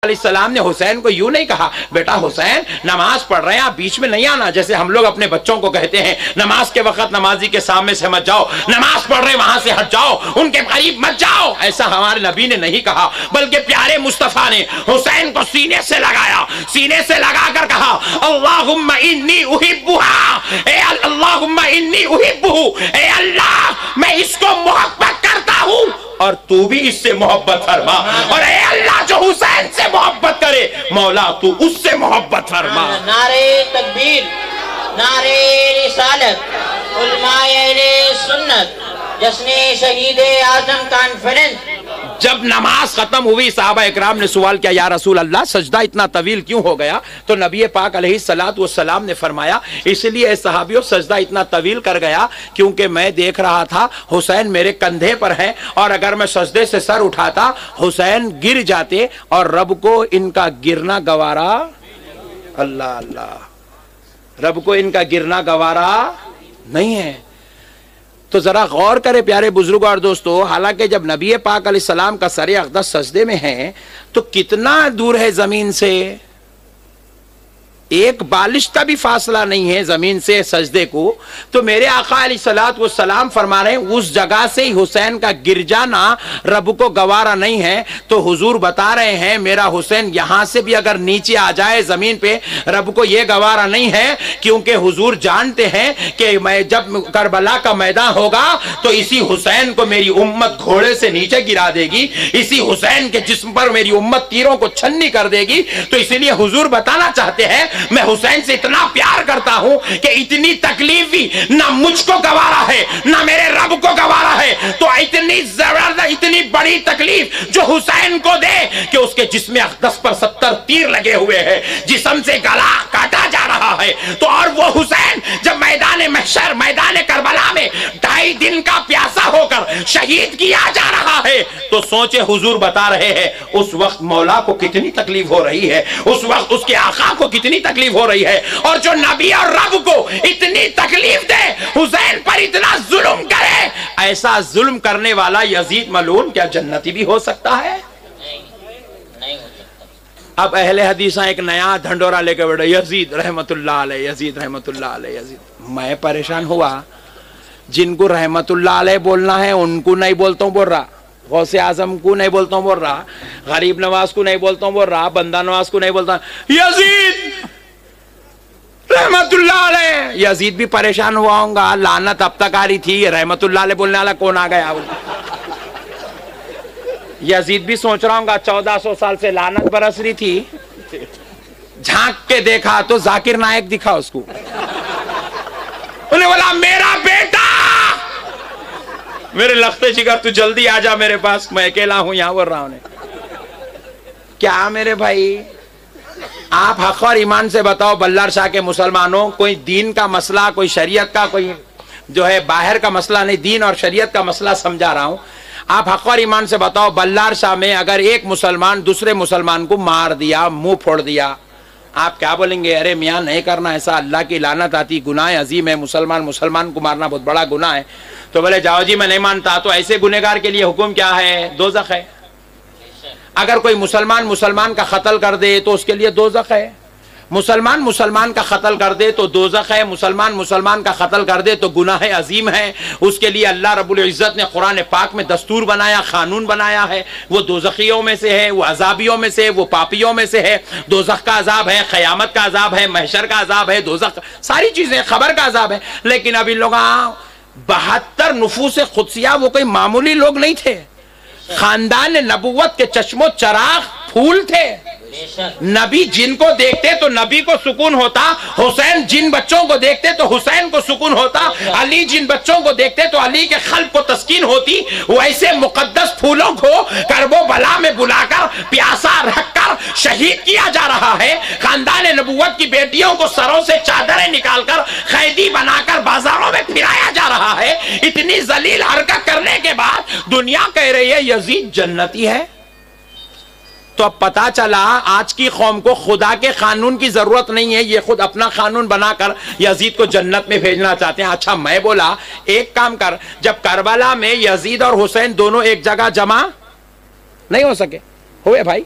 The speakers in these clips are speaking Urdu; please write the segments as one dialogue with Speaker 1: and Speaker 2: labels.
Speaker 1: علیہ السلام نے حسین کو یوں نہیں کہا بیٹا حسین نماز پڑھ رہے ہیں آپ بیچ میں نہیں آنا، جیسے ہم لوگ اپنے بچوں کو کہتے ہیں نماز کے وقت نمازی کے سامنے سے مت جاؤ، نماز پڑھ رہے وہاں سے ہٹ جاؤ، ان کے قریب مت جاؤ. ایسا ہمارے نبی نے نہیں کہا، بلکہ پیارے مصطفیٰ نے حسین کو سینے سے لگایا، سینے سے لگا کر کہا اللہم انی احبھا، اے اللہم انی احبہ، اے اللہ میں اس کو محبت کرتا ہوں اور تو بھی اس سے محبت فرما، اور اے اللہ جو حسین سے محبت کرے مولا تو اس سے محبت فرما.
Speaker 2: نعرہ تکبیر، نعرہ رسالت، علماء اہل سنت، جشن شہید اعظم کانفرنس.
Speaker 1: جب نماز ختم ہوئی صحابہ اکرام نے سوال کیا یا رسول اللہ سجدہ اتنا طویل کیوں ہو گیا؟ تو نبی پاک علیہ السلام نے فرمایا اس لیے اے صحابیوں سجدہ اتنا طویل کر گیا کیونکہ میں دیکھ رہا تھا حسین میرے کندھے پر ہے، اور اگر میں سجدے سے سر اٹھاتا حسین گر جاتے اور رب کو ان کا گرنا گوارا، اللہ اللہ، رب کو ان کا گرنا گوارا نہیں ہے. تو ذرا غور کرے پیارے بزرگوں اور دوستو، حالانکہ جب نبی پاک علیہ السلام کا سر اقدس سجدے میں ہے تو کتنا دور ہے زمین سے؟ ایک بالش کا بھی فاصلہ نہیں ہے زمین سے سجدے کو. تو میرے آقا علیہ السلام فرما رہے ہیں اس جگہ سے ہی حسین کا گر جانا رب کو گوارا نہیں ہے. تو حضور بتا رہے ہیں میرا حسین یہاں سے بھی اگر نیچے آ جائے زمین پہ رب کو یہ گوارا نہیں ہے، کیونکہ حضور جانتے ہیں کہ میں جب کربلا کا میدان ہوگا تو اسی حسین کو میری امت گھوڑے سے نیچے گرا دے گی، اسی حسین کے جسم پر میری امت تیروں کو چھنی کر دے گی. تو اسی لیے حضور بتانا چاہتے ہیں میں حسین سے اتنا پیار کرتا ہوں کہ اتنی تکلیف بھی نہ مجھ کو گوارا ہے نہ میرے رب کو گوارا ہے. تو اتنی زبردست اتنی بڑی تکلیف جو حسین کو دے کہ اس کے جسم اقدس پر 70 تیر لگے ہوئے ہیں، جسم سے گلا کاٹا جا رہا ہے. تو اور وہ حسین جب میدان محشر میدان کربلا میں 2.5 دن کا پیاسا ہو کر شہید کیا جا رہا ہے تو سوچے حضور بتا رہے ہیں اس وقت مولا کو کتنی تکلیف ہو رہی ہے، اس وقت اس کے آقا کو کتنی تکلیف ہو رہی ہے. اور جو نبی اور رب کو اتنی تکلیف دے حسین پر اتنا ظلم کرے، ایسا ظلم کرنے والا یزید ملعون کیا جنتی بھی ہو سکتا ہے؟
Speaker 2: نہیں ہو سکتا.
Speaker 1: اب اہل حدیثاں ایک نیا دھنڈورا لے کے بیٹھے یزید رحمت اللہ علیہ، یزید رحمت اللہ علیہ، یزید. میں پریشان ہوا، جن کو رحمت اللہ علیہ بولنا ہے ان کو نہیں بولتا ہوں بول رہا، غوث اعظم کو نہیں بولتا ہوں بول رہا، غریب نواز کو نہیں بولتا ہوں بول رہا، بندہ نواز کو نہیں بولتا، یزید رحمت اللہ علیہ. یزید بھی پریشان ہوا ہوں گا، لعنت اب تک آ رہی تھی، رحمت اللہ علیہ بولنے والا کون آ گیا؟ یزید بھی سوچ رہا ہوں گا 1400 سال سے لعنت برس رہی تھی، جھانک کے دیکھا تو ذاکر نائک دکھا اس کو، انہیں بولا میرا بیٹا، میرے لختے جگر تو جلدی آ جا میرے پاس، میں اکیلا ہوں یہاں بول رہا ہوں. کیا میرے بھائی آپ حق اور ایمان سے بتاؤ بلار شاہ کے مسلمانوں، کوئی دین کا مسئلہ، کوئی شریعت کا، کوئی جو ہے باہر کا مسئلہ نہیں، دین اور شریعت کا مسئلہ سمجھا رہا ہوں. آپ حق اور ایمان سے بتاؤ بلار شاہ میں اگر ایک مسلمان دوسرے مسلمان کو مار دیا، منہ پھوڑ دیا، آپ کیا بولیں گے؟ ارے میاں نہیں کرنا ایسا، اللہ کی لعنت آتی، گناہ عظیم ہے، مسلمان کو مارنا بہت بڑا گناہ ہے. تو بولے جاؤ جی میں نہیں مانتا. تو ایسے گنہگار کے لیے حکم کیا ہے؟ دوزخ ہے. اگر کوئی مسلمان کا قتل کر دے تو اس کے لیے دوزخ ہے. مسلمان کا قتل کر دے تو دوزخ ہے. مسلمان کا قتل کر دے تو گناہ عظیم ہے. اس کے لیے اللہ رب العزت نے قرآن پاک میں دستور بنایا، قانون بنایا ہے. وہ دوزخیوں میں سے ہے، وہ عذابیوں میں سے، وہ پاپیوں میں سے ہے. دوزخ کا عذاب ہے، قیامت کا عذاب ہے، محشر کا عذاب ہے، دوزخ ساری چیزیں، خبر کا عذاب ہے. لیکن ابھی لوگ 72 نفوس قدسیہ وہ کوئی معمولی لوگ نہیں تھے، خاندان نبوت کے چشم و چراغ پھول تھے. نبی جن کو دیکھتے تو نبی کو سکون ہوتا، حسین جن بچوں کو دیکھتے تو حسین کو سکون ہوتا، علی جن بچوں کو دیکھتے تو علی کے قلب کو تسکین ہوتی. ویسے مقدس پھولوں کو کرب و بلا میں بلا کر پیاسا رکھ کر شہید کیا جا رہا ہے. خاندان نبوت کی بیٹیوں کو سروں سے چادریں نکال کر قیدی بنا کر بازاروں میں پھرایا جا رہا ہے. اتنی ذلیل حرکت کرنے کے بعد دنیا کہہ رہی ہے یزید جنتی ہے. تو اب پتا چلا آج کی قوم کو خدا کے قانون کی ضرورت نہیں ہے، یہ خود اپنا قانون بنا کر یزید کو جنت میں بھیجنا چاہتے ہیں. اچھا میں بولا ایک کام کر، جب کربلا میں یزید اور حسین دونوں ایک جگہ جمع نہیں ہو سکے، ہوئے بھائی،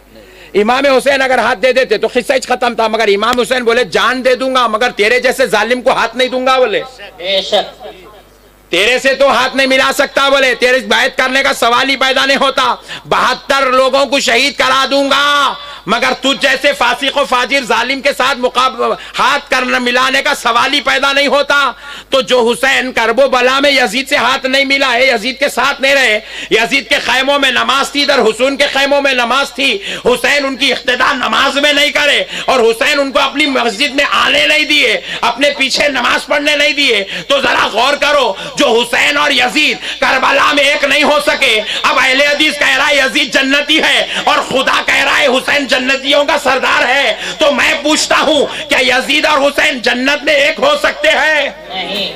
Speaker 1: امام حسین اگر ہاتھ دے دیتے تو قصہ ختم تھا، مگر امام حسین بولے جان دے دوں گا مگر تیرے جیسے ظالم کو ہاتھ نہیں دوں گا، بولے
Speaker 2: بے شک
Speaker 1: تیرے سے تو ہاتھ نہیں ملا سکتا، بولے تیرے بیعت کرنے کا سوال ہی پیدا نہیں ہوتا، 72 لوگوں کو شہید کرا دوں گا مگر تجھ جیسے فاسق و فاجر ظالم کے ساتھ ہاتھ کرنا ملانے کا سوال ہی پیدا نہیں ہوتا۔ تو جو حسین کرب و بلا میں یزید سے ہاتھ نہیں ملا ہے، یزید کے ساتھ نہیں رہے، یزید کے خیموں میں نماز تھی، ادھر حسین کے خیموں میں نماز تھی، حسین ان کی اقتداء نماز میں نہیں کرے اور حسین ان کو اپنی مسجد میں آنے نہیں دیے، اپنے پیچھے نماز پڑھنے نہیں دیے، تو ذرا غور کرو، جو حسین اور یزید کربلا میں ایک نہیں ہو سکے، اب اہل حدیث کہہ رہا ہے یزید جنتی ہے اور خدا کہہ رہا ہے حسین جنتیوں کا سردار ہے، تو میں پوچھتا ہوں کیا یزید اور حسین جنت میں ایک ہو سکتے ہیں؟
Speaker 2: نہیں۔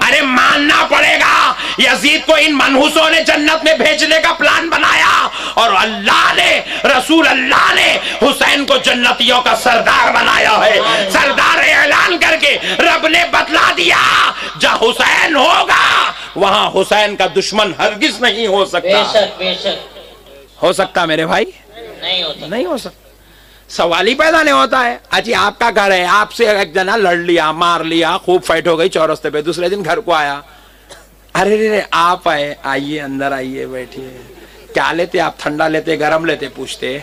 Speaker 1: ارے ماننا پڑے گا، یزید کو ان منحوسوں نے جنت میں بھیجنے کا پلان بنایا اور اللہ نے، رسول اللہ نے حسین کو جنتیوں کا سردار بنایا ہے، سردار اعلان کر کے رب نے بتلا دیا جہاں حسین ہوگا وہاں حسین کا دشمن ہرگز نہیں ہو
Speaker 2: بے
Speaker 1: سکتا۔
Speaker 2: شک بے شک
Speaker 1: ہو سکتا میرے بھائی؟
Speaker 2: نہیں ہوتا۔
Speaker 1: نہیں ہو سکتا، سوال ہی پیدا نہیں ہوتا ہے۔ اجی آپ کا گھر ہے، آپ سے ایک جنا لڑ لیا، مار لیا، خوب فائٹ ہو گئی چورستے پہ، دوسرے دن گھر کو آیا، ارے رے آپ آئے، آئیے اندر آئیے بیٹھیے، کیا لیتے آپ؟ ٹھنڈا لیتے گرم لیتے؟ پوچھتے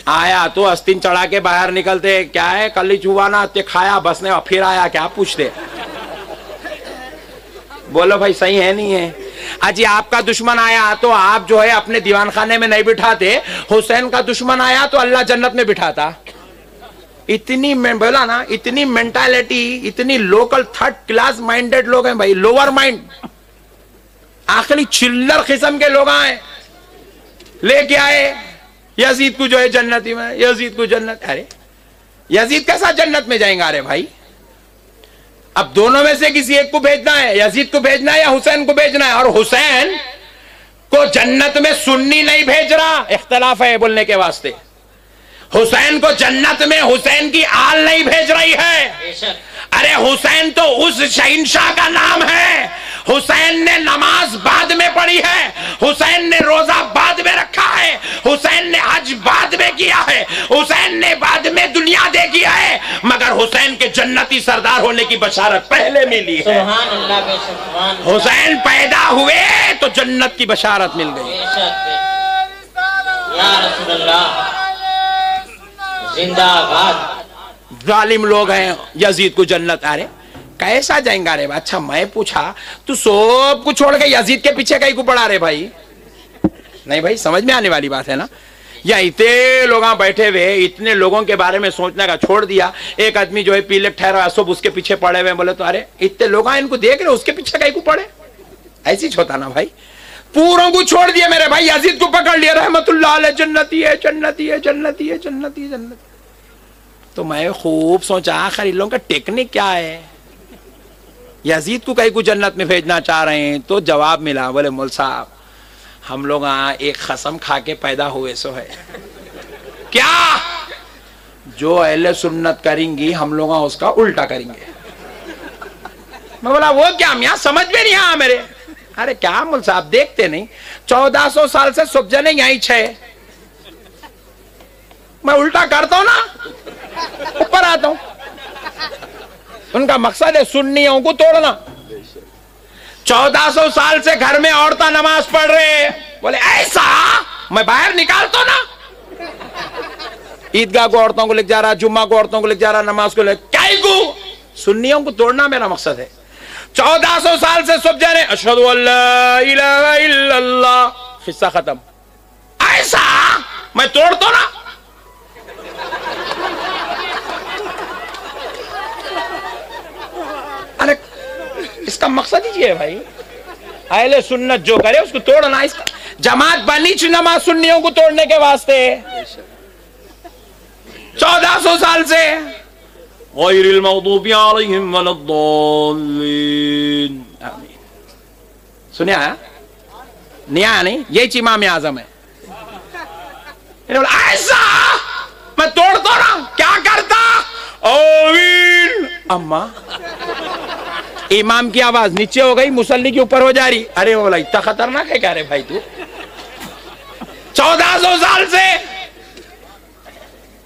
Speaker 1: آیا تو استین چڑھا کے باہر نکلتے، کیا ہے کلی چوانا تے کھایا بس نے پھر آیا، کیا پوچھتے؟ بولو بھائی صحیح ہے نہیں ہے؟ اجی آپ کا دشمن آیا تو آپ جو ہے اپنے دیوان خانے میں نہیں بٹھاتے، حسین کا دشمن آیا تو اللہ جنت میں بٹھاتا۔ اتنی بولا نا، اتنی مینٹالٹی، اتنی لوکل تھرڈ کلاس مائنڈڈ لوگ ہیں بھائی، لوور مائنڈ، آخری چلر قسم کے لوگ آئے لے کے آئے یزید کو جو ہے جنتی میں، یزید کو جنت، ارے یزید کیسا جنت میں جائیں گا؟ ارے بھائی اب دونوں میں سے کسی ایک کو بھیجنا ہے، یزید کو بھیجنا ہے یا حسین کو بھیجنا ہے، اور حسین کو جنت میں سنی نہیں بھیج رہا، اختلاف ہے بولنے کے واسطے، حسین کو جنت میں حسین کی آل نہیں بھیج رہی ہے،
Speaker 2: بے شک
Speaker 1: ارے حسین تو اس شہنشاہ کا نام ہے، حسین نے نماز بعد میں پڑھی ہے، حسین نے روزہ بعد میں رکھا ہے، حسین نے حج بعد میں کیا ہے، حسین نے بعد میں دنیا دیکھی ہے، مگر حسین کے جنتی سردار ہونے کی بشارت پہلے ملی ہے۔
Speaker 2: سبحان اللہ، بے شک سبحان اللہ،
Speaker 1: حسین پیدا ہوئے تو جنت کی بشارت مل گئی۔
Speaker 2: بے شک بے شک، یا رسول اللہ زندہ باد۔
Speaker 1: ظالم لوگ ہیں، یزید کو جنت، ارے کیسا جائیں گا؟ رے اچھا میں پوچھا تو سب کو چھوڑ کے یزید کے پیچھے کہیں کو پڑا رہے بھائی؟ نہیں بھائی سمجھ میں آنے والی بات ہے نا؟ یا اتنے لوگ بیٹھے ہوئے، اتنے لوگوں کے بارے میں سوچنے کا چھوڑ دیا، ایک آدمی جو ہے پیلے ٹھہرا سب اس کے پیچھے پڑے ہوئے، بولے تو ارے اتنے لوگ ان کو دیکھ رہے اس کے پیچھے کہیں کو پڑے؟ ایسی ہوتا نا بھائی، پوروں کو چھوڑ دیا میرے بھائی، یزید کو پکڑ لیا رحمت اللہ علیہ، جنتی ہے جنتی ہے جنتی ہے جنتی ہے جنتی۔ تو میں خوب سوچا آخر ان لوگوں کا ٹیکنک کیا ہے، یزید کو کہیں کو جنت میں بھیجنا چاہ رہے ہیں؟ تو جواب ملا، بولے مول صاحب ہم لوگ ایک قسم کھا کے پیدا ہوئے سو ہے، کیا؟ جو اہل سنت کریں گی ہم لوگ اس کا الٹا کریں گے۔ میں بولا وہ کیا میاں سمجھ میں نہیں آیا میرے؟ ارے کیا مول صاحب دیکھتے نہیں 1400 سال سے سب جنے یہیں چھے، میں الٹا کرتا ہوں نا اوپر آتا ہوں، ان کا مقصد ہے سنیوں کو توڑنا۔ 1400 سال سے گھر میں عورتیں نماز پڑھ رہے، بولے ایسا میں باہر نکالتا ہوں نا، عیدگاہ کو عورتوں کو لے جا رہا، جمعہ کو عورتوں کو لے جا رہا، نماز کو لے، کیا کو سنیوں کو توڑنا میرا مقصد ہے۔ 1400 سال سے سب جانے اشہد ان لا الہ الا اللہ، قصہ ختم، ایسا میں توڑتا ہوں نا۔ ارے اس کا مقصد ہی ہے بھائی، اہل سنت جو کرے اس کو توڑنا، اس کا جماعت بنی چھ نماز سنیوں کو توڑنے کے واسطے 1400 سال سے۔ غیر المغضوب علیہم ولا الضالین، آمین۔ سنیا نہیں آیا؟ نہیں، یہی امام اعظم ہے، ایسا میں توڑتا نا، کیا کرتا؟ آمین۔ اما امام کی آواز نیچے ہو گئی، مصلی کے اوپر ہو جا رہی، ارے بولا اتنا خطرناک ہے کیا رے بھائی تو؟ 1400 سال سے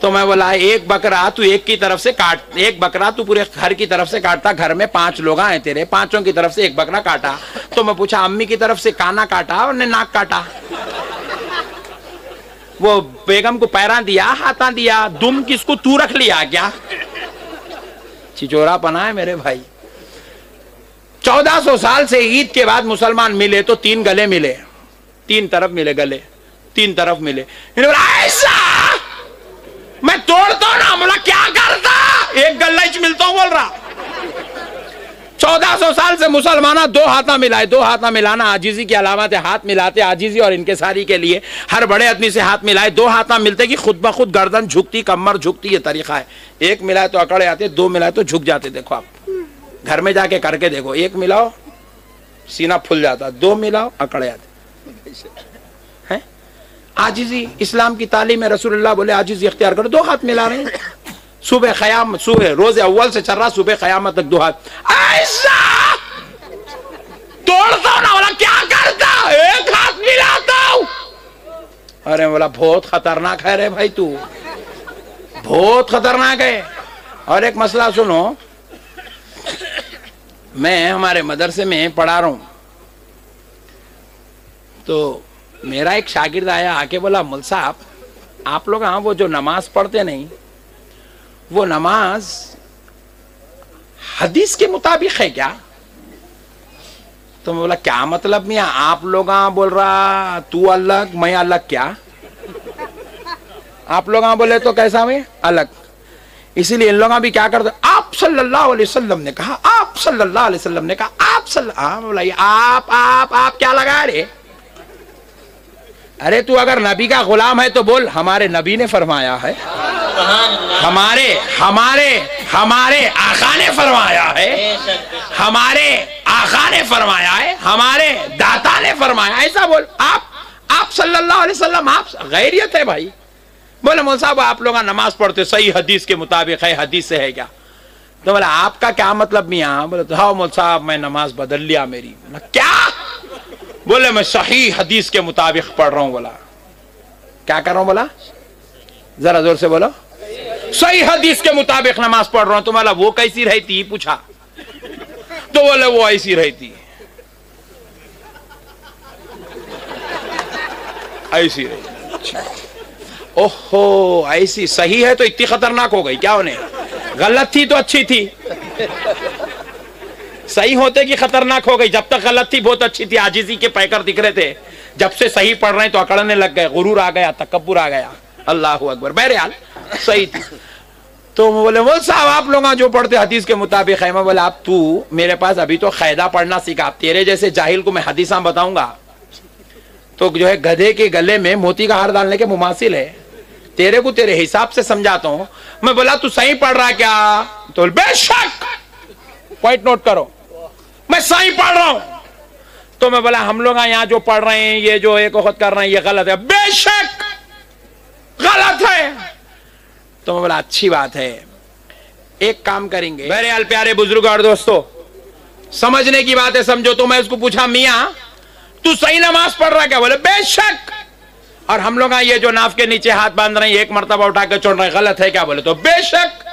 Speaker 1: تو میں بولا ایک بکرا تو ایک کی طرف سے کاٹ, ایک بکرا تو پورے گھر کی طرف سے کاٹتا, گھر میں 5 لوگ ہیں تیرے, 5 کی طرف سے ایک بکرا کاٹا. تو میں پوچھا امی کی طرف سے کانا کاٹا اور نے ناک کاٹا, وہ بیگم کو پیراں دیا ہاتھاں دیا, دم کس کو تو رکھ لیا کیا؟ چچورا پنا ہے میرے بھائی. 1400 سال سے عید کے بعد مسلمان ملے تو 3 گلے ملے, 3 طرف ملے گلے, 3 طرف ملے. ایسا میں توڑتا ہوں نا, بولا کیا کرتا, ایک گلہ ہی ملتا ہوں بول رہا. 1400 سال سے مسلمانہ 2 ہاتھاں ملائے, 2 ہاتھاں ملانا عاجزی کی علامت ہے, ہاتھ ملاتے عاجزی اور انکساری کے لیے. ہر بڑے آدمی سے ہاتھ ملائے, 2 ہاتھاں ملتے کہ خود بخود گردن جھکتی, کمر جھکتی, یہ طریقہ ہے. ایک ملائے تو اکڑے آتے, 2 ملائے تو جھک جاتے. دیکھو آپ گھر میں جا کے کر کے دیکھو, 1 ملاؤ سینہ پھل جاتا, 2 ملاؤ اکڑے آتے. عاجزی اسلام کی تعلیم ہے, رسول اللہ بولے عاجزی اختیار کرو. 2 ہاتھ ملا رہے ہیں, صبح قیامت, صبح روز اول سے چل رہا, صبح قیامت تک 2 ہاتھ. ایسا توڑتا ہوں نا, بولا کیا کرتا, ایک ہاتھ ملاتا ہوں. ارے بولا بہت خطرناک ہے رے بھائی, تو بہت خطرناک ہے. اور ایک مسئلہ سنو, میں ہمارے مدرسے میں پڑھا رہا ہوں, تو میرا ایک شاگرد آیا, آ کے بولا مول صاحب آپ لوگ ہاں وہ جو نماز پڑھتے نہیں, وہ نماز حدیث کے مطابق ہے کیا؟ تو میں بولا کیا مطلب میاں, آپ لوگ ہاں بول رہا تو الگ میں الگ, کیا آپ لوگ ہاں بولے تو کیسا میں الگ؟ اسی لیے ان لوگ بھی کیا کرتے, آپ صلی اللہ علیہ وسلم نے کہا, آپ صلی اللہ علیہ وسلم نے کہا, آپ صلی اللہ, بولا آپ کیا لگا رہے؟ ارے تو اگر نبی کا غلام ہے تو بول ہمارے نبی نے فرمایا ہے, ہمارے آقا نے فرمایا ہے, ہمارے آقا نے فرمایا ہے, ہمارے داتا نے فرمایا, ایسا بول. آپ صلی اللہ علیہ وسلم, آپ غیریت ہے بھائی. بولے مول صاحب آپ لوگ نماز پڑھتے صحیح حدیث کے مطابق ہے, حدیث سے ہے کیا؟ تو بولا آپ کا کیا مطلب میاں؟ بولے تو ہاں مول صاحب میں نماز بدل لیا میری. کیا؟ بولے میں صحیح حدیث کے مطابق پڑھ رہا ہوں. بولا کیا کر رہا ہوں؟ بولا ذرا زور سے بولو, صحیح حدیث کے مطابق نماز پڑھ رہا ہوں. تو بولا وہ کیسی رہتی پوچھا, تو بولے وہ ایسی رہتی, ایسی رہتی. اوہو ایسی صحیح ہے تو اتنی خطرناک ہو گئی کیا انہیں؟ غلط تھی تو اچھی تھی, صحیح ہوتے کی خطرناک ہو گئی. جب تک غلط تھی بہت اچھی تھی, عاجزی کے پیکر دکھ رہے تھے, جب سے صحیح پڑھ رہے ہیں تو اکڑنے لگ گئے, غرور آ گیا, تکبر آ گیا. اللہ اکبر. بہرحال صحیح تھی. تو بولے وہ صاحب آپ لوگ جو پڑھتے حدیث کے مطابق ہے. میں بولا آپ تو میرے پاس ابھی تو قاعدہ پڑھنا سیکھا, تیرے جیسے جاہل کو میں حدیثاں بتاؤں گا تو جو ہے گدھے کے گلے میں موتی کا ہار ڈالنے کے مماثل ہے. تیرے کو تیرے حساب سے سمجھاتا ہوں. میں بولا تو صحیح پڑھ رہا کیا؟ تو بے شک, پوائنٹ نوٹ کرو, میں صحیح پڑھ رہا ہوں. تو میں بولا ہم لوگ یہاں جو پڑھ رہے ہیں یہ جو ایک وقت کر رہے ہیں یہ غلط ہے. بے شک غلط ہے. تو میں بولا اچھی بات ہے, ایک کام کریں گے. بہرحال پیارے بزرگ اور دوستو, سمجھنے کی بات ہے, سمجھو. تو میں اس کو پوچھا میاں تو صحیح نماز پڑھ رہا کیا؟ بولے بے شک. اور ہم لوگ یہ جو ناف کے نیچے ہاتھ باندھ رہے ہیں ایک مرتبہ اٹھا کے چھوڑ رہے ہیں غلط ہے کیا؟ بولے تو بے شک.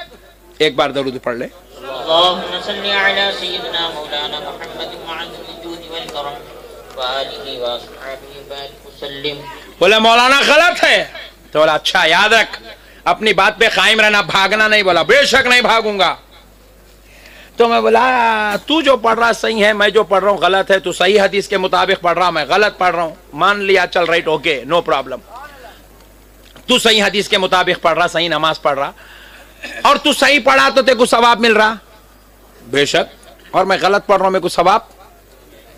Speaker 1: ایک بار درود پڑھ لے.
Speaker 2: اللهم صل على سيدنا مولانا محمد وعلى الجود والكرم وآله وأصحابه وبارك وسلم.
Speaker 1: بولے مولانا غلط ہے. تو بولا اچھا یاد رکھ, اپنی بات پہ قائم رہنا, بھاگنا نہیں. بولا بے شک نہیں بھاگوں گا. تو میں بولا تو جو پڑھ رہا صحیح ہے, میں جو پڑھ رہا ہوں غلط ہے. تو صحیح حدیث کے مطابق پڑھ رہا, میں غلط پڑھ رہا ہوں. مان لیا, چل رائٹ, اوکے, نو پرابلم. تو صحیح حدیث کے مطابق پڑھ رہا, صحیح نماز پڑھ رہا, اور تو صحیح پڑھا تو تیرے کو ثواب مل رہا. بے شک. اور میں غلط پڑھ رہا ہوں, میرے کو ثواب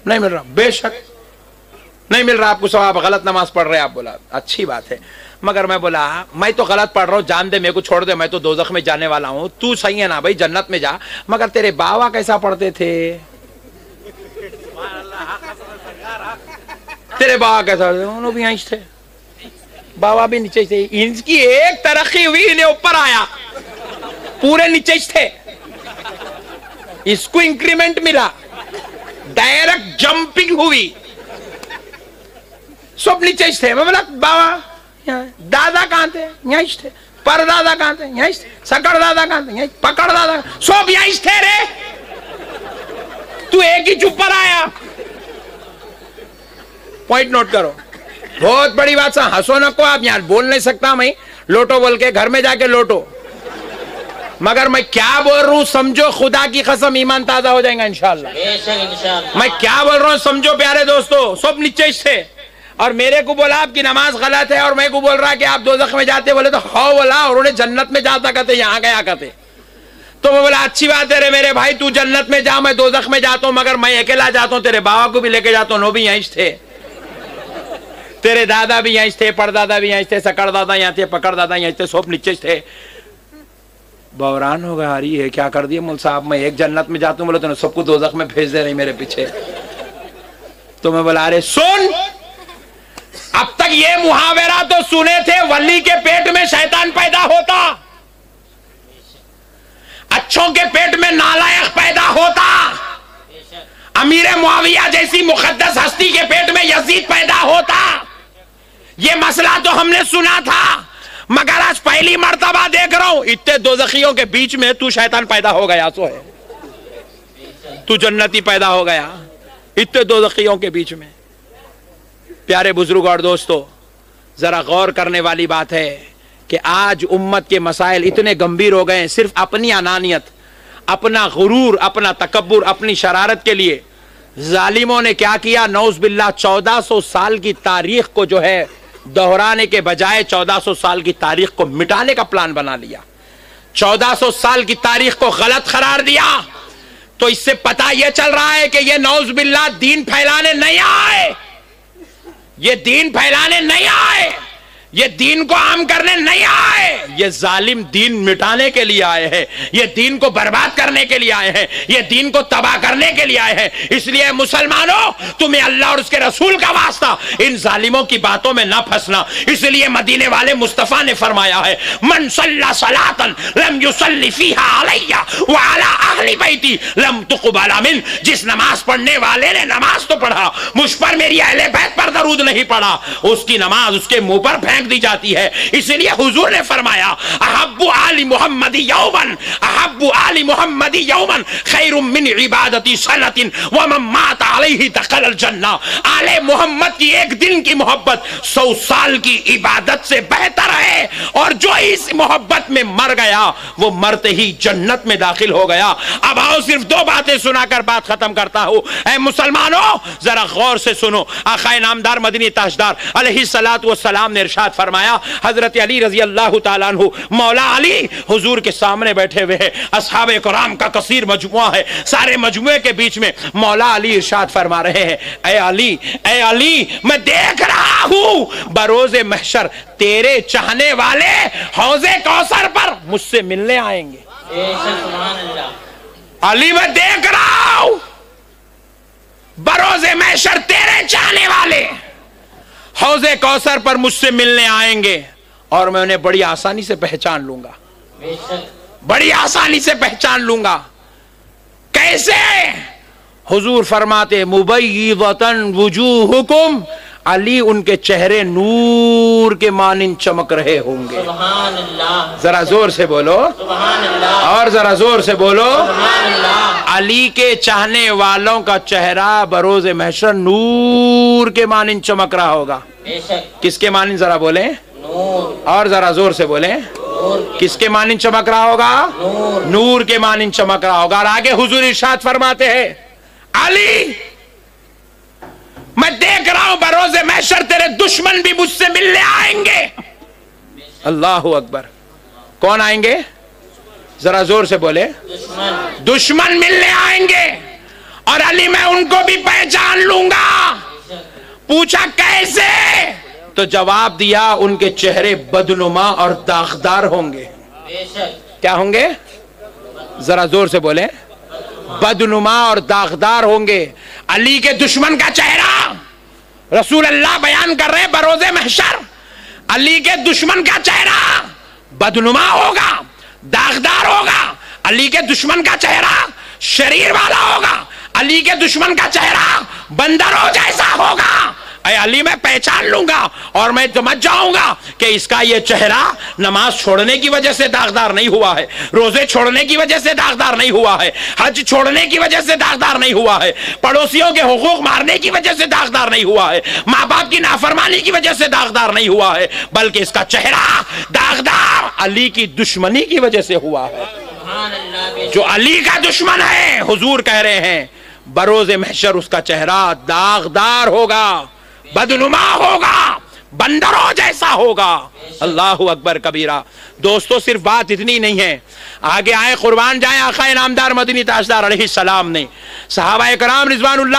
Speaker 1: نہیں مل رہا. بے شک نہیں مل رہا آپ کو ثواب, غلط نماز پڑھ رہے آپ. بولا اچھی بات ہے, مگر میں بولا میں تو غلط پڑھ رہا ہوں, جان دے, میرے کو چھوڑ دے, میں تو دوزخ میں جانے والا ہوں. تو صحیح ہے نا بھائی, جنت میں جا. مگر تیرے باوا کیسا پڑھتے تھے؟ تیرے باوا کیسا, انہوں بھی یہیں تھے, باوا بھی نیچے تھے. ان کی ایک ترقی ہوئی, انہیں اوپر آیا, پورے نیچے تھے. اس کو انکریمنٹ ملا, ڈائریکٹ جمپنگ ہوئی, سب نیچے تھے. میں بولا باوا دادا کہاں تھے؟ یہیں تھے. پر دادا کہاں تھے؟ یہیں تھے. سکڑ دادا کہاں تھے؟ یہیں. پکڑ دادا سب یہیں تھے رے. تو ایک ہی چپ پر آیا. پوائنٹ نوٹ کرو. بہت بڑی بات سا. ہنسو نہ کو آپ. یار بول نہیں سکتا میں لوٹو بول کے گھر میں جا کے لوٹو, مگر میں کیا بول رہا ہوں سمجھو. خدا کی قسم ایمان تازہ ہو جائے گا انشاءاللہ. میں کیا بول رہا ہوں سمجھو پیارے دوستو. سب نیچے سے اور میرے کو بولا آپ کی نماز غلط ہے, اور میں کو بول رہا کہ آپ دوزخ میں جاتے. بولے تو ہاں بولا, اور انہیں جنت میں جاتا کہتے یہاں گیا کہتے. تو میں بولا اچھی بات ہے رے میرے بھائی, تو جنت میں جا, میں دوزخ میں جاتا ہوں, مگر میں اکیلا جاتا ہوں. تیرے بابا کو بھی لے کے جاتا ہوں, وہ بھی یہیں تھے. تیرے دادا بھی یہیں تھے, پردادا بھی یہیں تھے, سکڑ دادا یہاں تھے, پکڑ دادا یہیں تھے, سب نیچے تھے. بحران ہو گیا. رہی ہے کیا کر دیا مول صاحب, میں ایک جنت میں جاتا ہوں بولے تو سب کو دوزخ میں بھیج دے رہی میرے پیچھے. تو میں بولا ارے سن, اب تک یہ محاورہ تو سنے تھے, ولی کے پیٹ میں شیطان پیدا ہوتا, اچھوں کے پیٹ میں نالائق پیدا ہوتا, امیر معاویہ جیسی مقدس ہستی کے پیٹ میں یزید پیدا ہوتا. یہ مسئلہ تو ہم نے سنا تھا, مگر آج پہلی مرتبہ دیکھ رہا ہوں اتنے دوزخیوں کے بیچ میں تو شیطان پیدا ہو گیا. سو ہے تو جنتی پیدا ہو گیا اتنے دوزخیوں کے بیچ میں. پیارے بزرگ اور دوستو, ذرا غور کرنے والی بات ہے کہ آج امت کے مسائل اتنے گمبھیر ہو گئے ہیں, صرف اپنی انانیت, اپنا غرور, اپنا تکبر, اپنی شرارت کے لیے ظالموں نے کیا کیا, نعوذ باللہ 1400 سال کی تاریخ کو جو ہے دہرانے کے بجائے 1400 سال کی تاریخ کو مٹانے کا پلان بنا لیا. 1400 سال کی تاریخ کو غلط قرار دیا. تو اس سے پتہ یہ چل رہا ہے کہ یہ نعوذ باللہ دین پھیلانے نہیں آئے, یہ دین پھیلانے نہیں آئے, یہ دین کو عام کرنے نہیں آئے, یہ ظالم دین مٹانے کے لیے آئے ہیں, یہ دین کو برباد کرنے کے لیے آئے ہیں, یہ دین کو تباہ کرنے کے لیے آئے ہیں. اس لیے مسلمانوں, تمہیں اللہ اور اس کے رسول کا واسطہ ان ظالموں کی باتوں میں نہ پھنسنا. اس لیے مدینے والے مصطفیٰ نے فرمایا ہے, من صلی صلاۃ لم یصلی فیہا علی وعلی اہل بیتی لم تقبل من. جس نماز پڑھنے والے نے نماز تو پڑھا, مجھ پر میری اہل بیت پر درود نہیں پڑھا, اس کی نماز اس کے منہ پر پھینک دی جاتی ہے. اس لیے حضور نے فرمایا, احب آل محمد یومن, احب آل محمد یومن خیر من عبادت سنۃ ومن مات علیہ دخل الجنہ. آل محمد کی ایک دن کی محبت 100 سال کی عبادت سے بہتر ہے, اور جو اس محبت میں مر گیا وہ مرتے ہی جنت میں داخل ہو گیا. اب آؤ صرف 2 باتیں سنا کر بات ختم کرتا ہوں. اے مسلمانوں ذرا غور سے سنو. آقا نامدار مدنی تاجدار علیہ الصلوۃ والسلام نے ارشاد فرمایا, حضرت علی رضی اللہ تعالیٰ عنہ, مولا علی حضور کے سامنے بیٹھے ہوئے ہیں, اصحاب کرام کا کثیر مجموعہ ہے, سارے مجموعے کے بیچ میں مولا علی ارشاد فرما رہے ہیں, اے علی, اے علی, میں دیکھ رہا ہوں بروز محشر تیرے چاہنے والے حوض کوثر پر مجھ سے ملنے آئیں گے. علی میں دیکھ رہا ہوں بروز محشر تیرے چاہنے والے حوض کوثر پر مجھ سے ملنے آئیں گے, اور میں انہیں بڑی آسانی سے پہچان لوں گا, بڑی آسانی سے پہچان لوں گا. کیسے؟ حضور فرماتے, مبیضۃ وجوہکم, علی ان کے چہرے نور کے مانند چمک رہے ہوں گے.
Speaker 2: سبحان اللہ,
Speaker 1: ذرا زور سے بولو,
Speaker 2: سبحان اللہ,
Speaker 1: اور ذرا زور سے بولو.
Speaker 2: سبحان اللہ.
Speaker 1: علی کے چاہنے والوں کا چہرہ بروز محشر نور کے مانند چمک رہا ہوگا.
Speaker 2: بے شک
Speaker 1: کس کے مانند ذرا بولیں,
Speaker 2: نور,
Speaker 1: اور ذرا زور سے بولیں.
Speaker 2: نور,
Speaker 1: کس کے مانند چمک رہا ہوگا؟
Speaker 2: نور.
Speaker 1: نور کے مانند چمک رہا ہوگا. اور آگے حضور ارشاد فرماتے ہیں, علی میں دیکھ رہا ہوں بروز محشر تیرے دشمن بھی مجھ سے ملنے آئیں گے. اللہ اکبر. کون آئیں گے؟ ذرا زور سے بولے.
Speaker 2: دشمن,
Speaker 1: دشمن ملنے آئیں گے, اور علی میں ان کو بھی پہچان لوں گا. پوچھا کیسے؟ تو جواب دیا, ان کے چہرے بدنما اور داغدار ہوں گے.
Speaker 2: بے شک,
Speaker 1: کیا ہوں گے؟ ذرا زور سے بولیں. بدنما اور داغدار ہوں گے. علی کے دشمن کا چہرہ رسول اللہ بیان کر رہے بروز محشر, علی کے دشمن کا چہرہ بدنما ہوگا, داغدار ہوگا. علی کے دشمن کا چہرہ شریر والا ہوگا. علی کے دشمن کا چہرہ بندروں جیسا ہوگا. اے علی میں پہچان لوں گا اور میں سمجھ جاؤں گا کہ اس کا یہ چہرہ نماز چھوڑنے کی وجہ سے داغدار نہیں ہوا ہے، روزے چھوڑنے کی وجہ سے داغدار نہیں ہوا ہے، حج چھوڑنے کی وجہ سے داغدار نہیں ہوا ہے، پڑوسیوں کے حقوق مارنے کی وجہ سے داغدار نہیں ہوا ہے، ماں باپ کی نافرمانی کی وجہ سے داغدار نہیں ہوا ہے، بلکہ اس کا چہرہ داغدار علی کی دشمنی کی وجہ سے ہوا ہے۔ جو علی کا دشمن ہے، حضور کہہ رہے ہیں بروز محشر اس کا چہرہ داغدار ہوگا، بدنما ہوگا، بندروں جیسا ہوگا۔ اللہ اکبر کبیرہ۔ دوستو صرف بات اتنی نہیں ہے، آگے آئے قربان جائیں آقا انعامدار مدنی تاجدار علیہ السلام نے صحابہ اکرام رضوان اللہ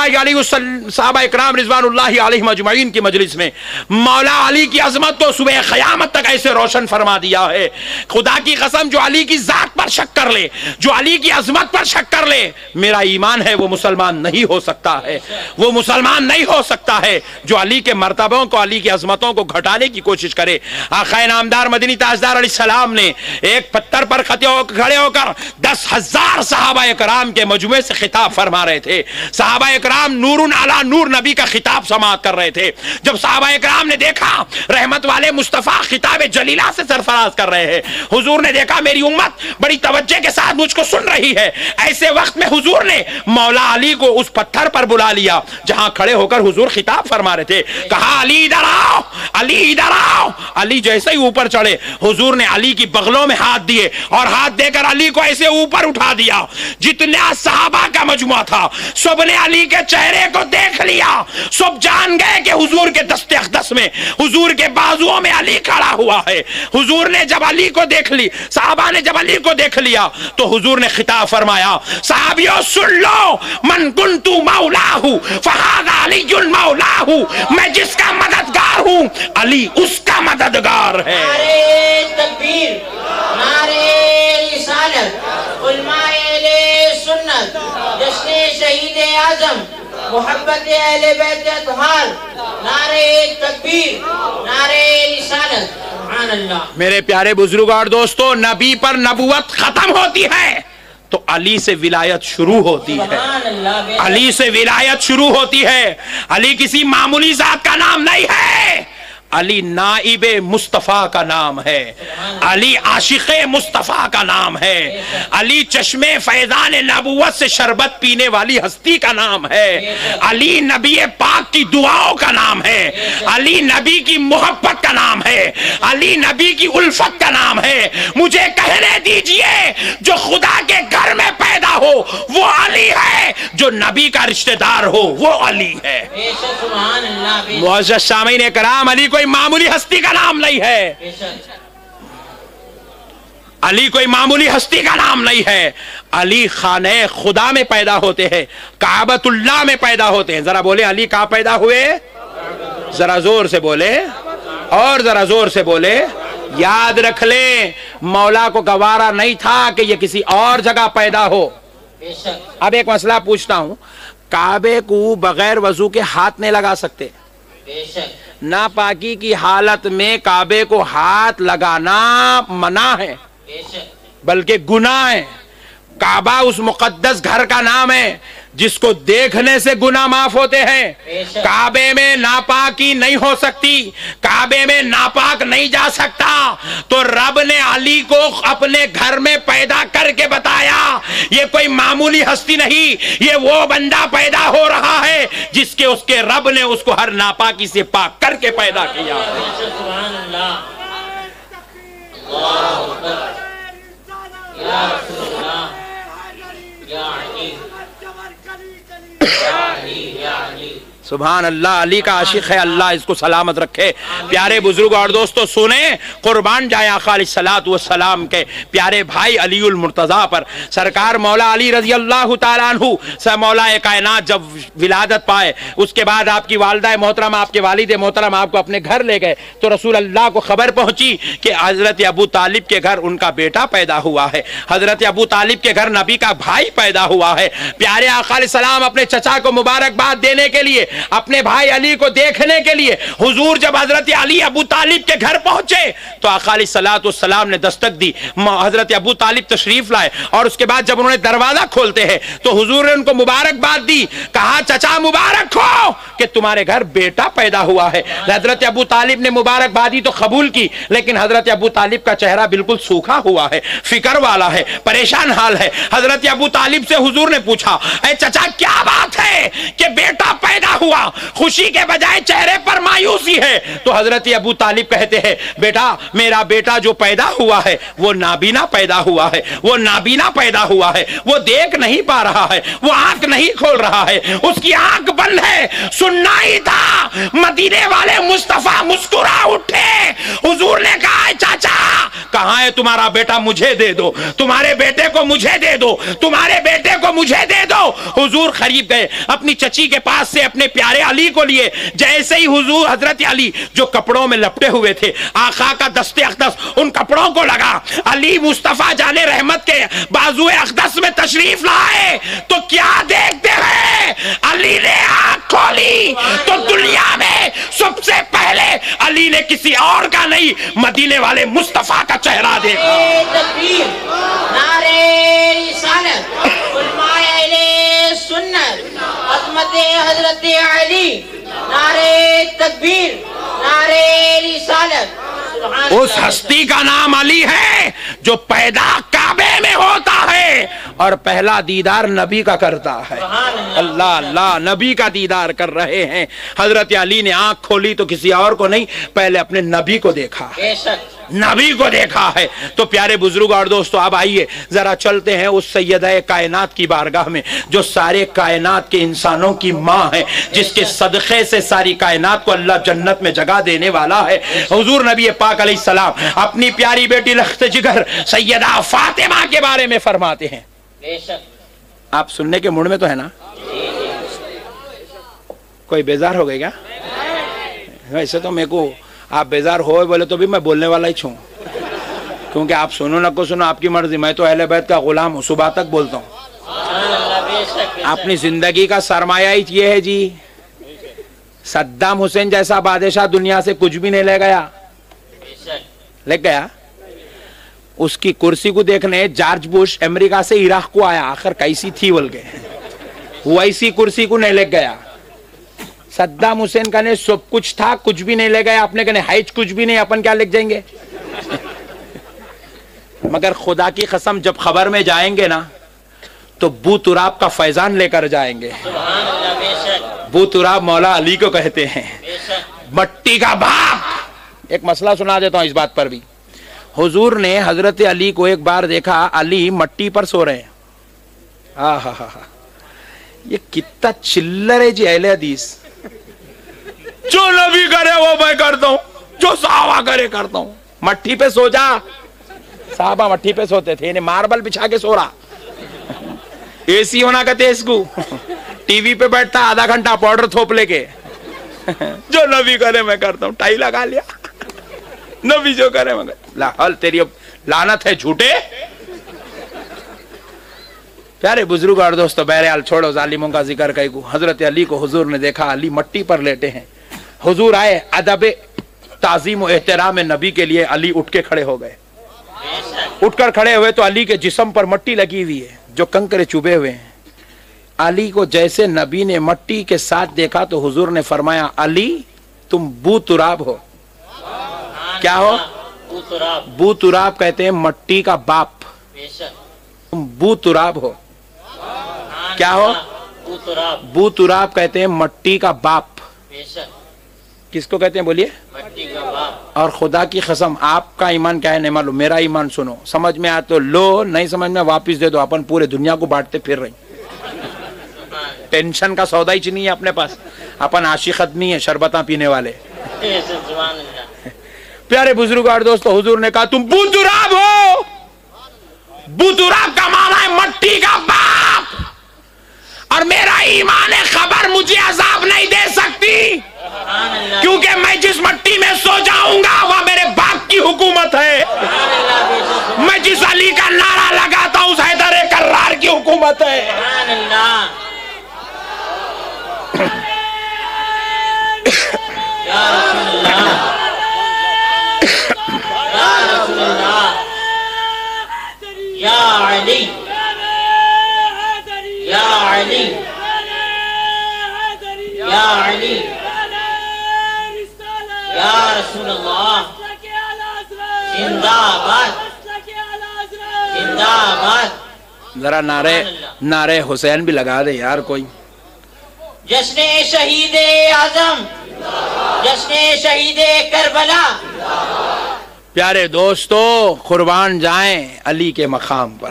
Speaker 1: علیہ مجمعین کی مجلس میں مولا علی کی عظمت کو صبح قیامت تک ایسے روشن فرما دیا ہے۔ خدا کی قسم جو علی کی ذات پر شک کر لے، جو علی کی عظمت پر شک کر لے، میرا ایمان ہے وہ مسلمان نہیں ہو سکتا ہے، وہ مسلمان نہیں ہو سکتا ہے۔ جو علی کے مرتبوں کو، علی کی عظمتوں کو گھٹانے کی کوشش کرے۔ آقا انعامدار مدنی تاجدار علیہ السلام نے ایک پتھر پر کھڑے ہو کر 10,000 صحابہ اکرام کے مجموعے سے خطاب فرما رہے تھے۔ صحابہ اکرام نور علی نور نبی کا خطاب سماعت کر رہے تھے۔ جب صحابہ اکرام نے دیکھا رحمت والے مصطفیٰ خطاب جلیلہ سے سرفراز کر رہے ہیں، حضور نے دیکھا میری امت بڑی توجہ کے ساتھ مجھ کو سن رہی ہے، ایسے وقت میں حضور نے مولا علی کو اس پتھر پر بلا لیا جہاں کھڑے ہو کر حضور خطاب فرما رہے تھے۔ کہا علی ادھر آؤ، علی ادھر آؤ۔ علی جیسے ہی اوپر چڑھے، حضور نے علی کی بغلوں میں ہاتھ دیے اور ہاتھ دے کر علی کو ایسے اوپر اٹھا دیا۔ جتنا صحابہ کا مجموعہ تھا سب نے علی کے چہرے کو دیکھ لیا، سب جان گئے کہ حضور کے دست اقدس میں، حضور کے بازوؤں میں علی کھڑا ہوا ہے۔ حضور نے جب علی کو دیکھ لی، صحابہ نے جب علی کو دیکھ لیا تو حضور نے خطاب فرمایا، صحابیوں سن لو، من کنت مولاہ فہذا علی مولاہ، میں جس کا مددگار ہوں علی اس کا مددگار ہے۔
Speaker 2: نعرے تکبیر، نعرے رسالت، علماء اہل سنت، جشن شہید اعظم، محبت اہل بیت اطہار، نعرے تکبیر، نعرے رسالت، سبحان اللہ۔
Speaker 1: میرے پیارے بزرگ اور دوستو، نبی پر نبوت ختم ہوتی ہے تو علی سے ولایت شروع ہوتی ہے، علی سے ولایت شروع ہوتی ہے۔ علی کسی معمولی ذات کا نام نہیں ہے، علی نائب مصطفیٰ کا نام ہے، علی عاشق مصطفیٰ کا نام ہے، علی چشم فیضان نبوت سے شربت پینے والی ہستی کا نام ہے، علی نبی پاک کی دعاؤں کا نام ہے، علی نبی کی محبت کا نام ہے، علی نبی کی الفت کا نام ہے۔ مجھے کہنے دیجئے جو خدا کے گھر میں پیدا ہو وہ علی ہے، جو نبی کا رشتہ دار ہو وہ علی ہے۔ معزز سامعین کرام، علی کوئی معمولی ہستی کا نام نہیں ہے، علی کوئی معمولی ہستی کا نام نہیں ہے۔ علی خانہ خدا میں پیدا ہوتے ہیں، کعبۃ اللہ میں پیدا ہوتے ہیں۔ ذرا بولے علی کہاں پیدا ہوئے؟ ذرا زور سے بولے اور ذرا زور سے بولے۔ یاد رکھ لیں مولا کو گوارا نہیں تھا کہ یہ کسی اور جگہ پیدا ہو۔ اب ایک مسئلہ پوچھتا ہوں، کعبے کو بغیر وضو کے ہاتھ نہیں لگا سکتے؟ ناپاکی کی حالت میں کعبے کو ہاتھ لگانا منع ہے، بلکہ گناہ ہے۔ کعبہ اس مقدس گھر کا نام ہے جس کو دیکھنے سے گناہ معاف ہوتے ہیں۔ کعبے میں ناپاکی نہیں ہو سکتی، کعبے میں ناپاک نہیں جا سکتا، تو رب نے علی کو اپنے گھر میں پیدا کر کے بتایا یہ کوئی معمولی ہستی نہیں، یہ وہ بندہ پیدا ہو رہا ہے جس کے اس کے رب نے اس کو ہر ناپاکی سے پاک کر کے پیدا کیا۔
Speaker 2: سبحان اللہ، اللہ اکبر، یا رسول اللہ، یا علی،
Speaker 1: سبحان اللہ۔ علی کا عاشق ہے، اللہ اس کو سلامت رکھے۔ پیارے بزرگ اور دوستو سنیں، قربان جائے آقا علیہ الصلوۃ والسلام کے پیارے بھائی علی المرتضیٰ پر۔ سرکار مولا علی رضی اللہ تعالیٰ عنہ مولا کائنات جب ولادت پائے، اس کے بعد آپ کی والدہ محترمہ، آپ کے والد محترم آپ کو اپنے گھر لے گئے تو رسول اللہ کو خبر پہنچی کہ حضرت ابو طالب کے گھر ان کا بیٹا پیدا ہوا ہے، حضرت ابو طالب کے گھر نبی کا بھائی پیدا ہوا ہے۔ پیارے آقا علیہ السلام اپنے چچا کو مبارکباد دینے کے لیے اپنے بھائی علی کو دیکھنے کے لیے حضور جب حضرت علی ابو طالب کے گھر پہنچے تو آقا علیہ الصلوۃ والسلام نے دستک دی، حضرت ابو طالب تشریف لائے، اور اس کے بعد جب انہوں نے دروازہ کھولتے ہیں تو حضور نے ان کو مبارکباد دی، کہا چچا مبارک ہو کہ تمہارے گھر بیٹا پیدا ہوا ہے۔ حضرت ابو طالب نے مبارکبادی تو قبول کی، لیکن حضرت ابو طالب کا چہرہ بالکل سوکھا ہوا ہے، فکر والا ہے، پریشان حال ہے۔ حضرت ابو طالب سے حضور نے پوچھا، اے چچا کیا بات ہے کہ بیٹا پیدا ہوا، خوشی کے بجائے چہرے پر مایوسی ہے؟ تو حضرت ابو طالب کہتے ہیں، بیٹا میرا بیٹا جو پیدا ہوا ہے وہ نابینا پیدا ہوا ہے، وہ نابینا پیدا ہوا ہے، وہ دیکھ نہیں پا رہا ہے، وہ آنکھ نہیں کھول رہا ہے، اس کی آنکھ بند ہے۔ سننا ہی تھا مدینے والے مصطفیٰ مسکرا اٹھے۔ حضور نے کہا چاچا کہاں ہے تمہارا بیٹا؟ مجھے دے دو، تمہارے بیٹے کو مجھے دے دو، تمہارے بیٹے کو مجھے دے دو۔ حضور قریب گئے، اپنی چچی کے پاس سے اپنے پیارے علی کو لیے۔ جیسے ہی حضور حضرت علی جو کپڑوں میں لپٹے ہوئے تھے، آقا کا دست اقدس ان کپڑوں کو لگا، علی مصطفیٰ جان رحمت کے بازو اقدس میں تشریف لائے تو کیا دیکھتے ہیں؟ علی نے آنکھ کھولی تو دنیا میں سب سے پہلے علی نے کسی اور کا نہیں مدینے والے مصطفیٰ کا چہرہ دیکھا۔
Speaker 2: تکبیر، نعرہ رسالت، علماء اہل سنت، عظمت حضرت علی، نعرہ تکبیر، نعرہ رسالت۔
Speaker 1: اس ہستی کا نام علی ہے جو پیدا کعبے میں ہوتا ہے اور پہلا دیدار نبی کا کرتا ہے۔ اللہ اللہ، نبی کا دیدار کر رہے ہیں۔ حضرت علی نے آنکھ کھولی تو کسی اور کو نہیں، پہلے اپنے نبی کو دیکھا، نبی کو دیکھا ہے۔ تو پیارے بزرگ اور دوستو، اب آئیے ذرا چلتے ہیں اس سیدہ کائنات کی بارگاہ میں جو سارے کائنات کے انسانوں کی ماں ہے، جس کے صدقے سے ساری کائنات کو اللہ جنت میں جگہ دینے والا ہے۔ حضور نبی پاک علیہ السلام اپنی پیاری بیٹی لخت جگر سیدہ فاطمہ کے بارے میں فرماتے ہیں۔ آپ سننے کے موڈ میں تو ہے نا؟ کوئی بیزار ہو گئے کیا؟ ویسے تو میرے کو آپ بیزار ہوئے بولے تو بھی میں بولنے والا ہی چھوں، کیونکہ آپ سنو نہ کو سنو آپ کی مرضی، میں تو اہل بیت کا غلام ہوں، صبح تک بولتا ہوں۔ اپنی زندگی کا سرمایہ ہی یہ ہے جی، صدام حسین جیسا بادشاہ دنیا سے کچھ بھی نہیں لے گیا، لے گیا اس کی کرسی کو دیکھنے جارج بش امریکہ سے عراق کو آیا، آخر کیسی تھی بول کے، ویسی کرسی کو نہیں لے گیا۔ صدام حسین کا نے سب کچھ تھا، کچھ بھی نہیں لے گیا، اپنے کہنے حیج کچھ بھی نہیں، اپن کیا لے جائیں گے؟ مگر خدا کی قسم جب خبر میں جائیں گے نا تو بو تراب کا فیضان لے کر جائیں گے۔ بو تراب مولا علی کو کہتے ہیں، مٹی کا باپ۔ ایک مسئلہ سنا دیتا ہوں اس بات پر بھی۔ حضور نے حضرت علی کو ایک بار دیکھا، علی مٹی پر سو رہے ہیں۔ یہ کتنا چلر ہے جی اہل حدیث، جو نبی کرے وہ میں کرتا ہوں، جو صحابہ کرے کرتا ہوں۔ مٹی پہ سو جا، صحابہ مٹی پہ سوتے تھے، انہیں ماربل بچھا کے سو رہا، اے سی ہونا کہتے اس کو، ٹی وی پہ بیٹھتا آدھا گھنٹہ پاؤڈر تھوپ لے کے، جو نبی کرے میں کرتا ہوں، ٹائی لگا لیا، نبی جو کرے میں کرتا ہوں۔ تیری لعنت ہے جھوٹے۔ پیارے بزرگ اور دوستو، بہرحال چھوڑو ظالموں کا ذکر کئی کو۔ حضرت علی کو حضور نے دیکھا، علی مٹی پر لیٹے ہیں۔ حضور آئے، ادب تعظیم و احترام نبی کے لیے علی اٹھ کے کھڑے ہو گئے۔ اٹھ کر کھڑے ہوئے تو علی کے جسم پر مٹی لگی ہوئی ہے، جو کنکرے چوبے ہوئے ہیں۔ علی کو جیسے نبی نے مٹی کے ساتھ دیکھا تو حضور نے فرمایا، علی تم بو تراب ہو۔ کیا ہو؟ بو تراب کہتے ہیں مٹی کا باپ، تم بو تراب ہو۔ کیا ہو؟ بو تراب کہتے ہیں مٹی کا باپ۔ کس کو کہتے ہیں بولیے؟ اور خدا کی قسم آپ کا ایمان کیا ہے نہیں معلوم، میرا ایمان سنو، سمجھ میں آیا تو لو، نہیں سمجھ میں واپس دے دو، اپن پورے دنیا کو بانٹتے پھر رہے ہیں۔ ٹینشن کا سودا ہی نہیں ہے اپنے پاس، اپن عاشق آدمی ہے، شربتاں پینے والے۔ پیارے بزرگ اور دوستو، حضور نے کہا تم بو تراب ہو۔ بو تراب کا معنی ہے مٹی کا باپ، اور میرا ایمان خبر مجھے عذاب نہیں دے سکتی، کیونکہ میں جس مٹی میں سو جاؤں گا وہ میرے باپ کی حکومت ہے۔ میں جس علی کا نعرہ لگاتا ہوں اس حیدر کرار کی حکومت ہے۔
Speaker 2: یا علی یا علی یا علی یا رسول اللہ زندہ آباد زندہ آباد.
Speaker 1: ذرا نعرے حسین بھی لگا دے یار کوئی.
Speaker 2: جشن شہید اعظم جشن شہید کربلا.
Speaker 1: پیارے دوستو قربان جائیں علی کے مقام پر.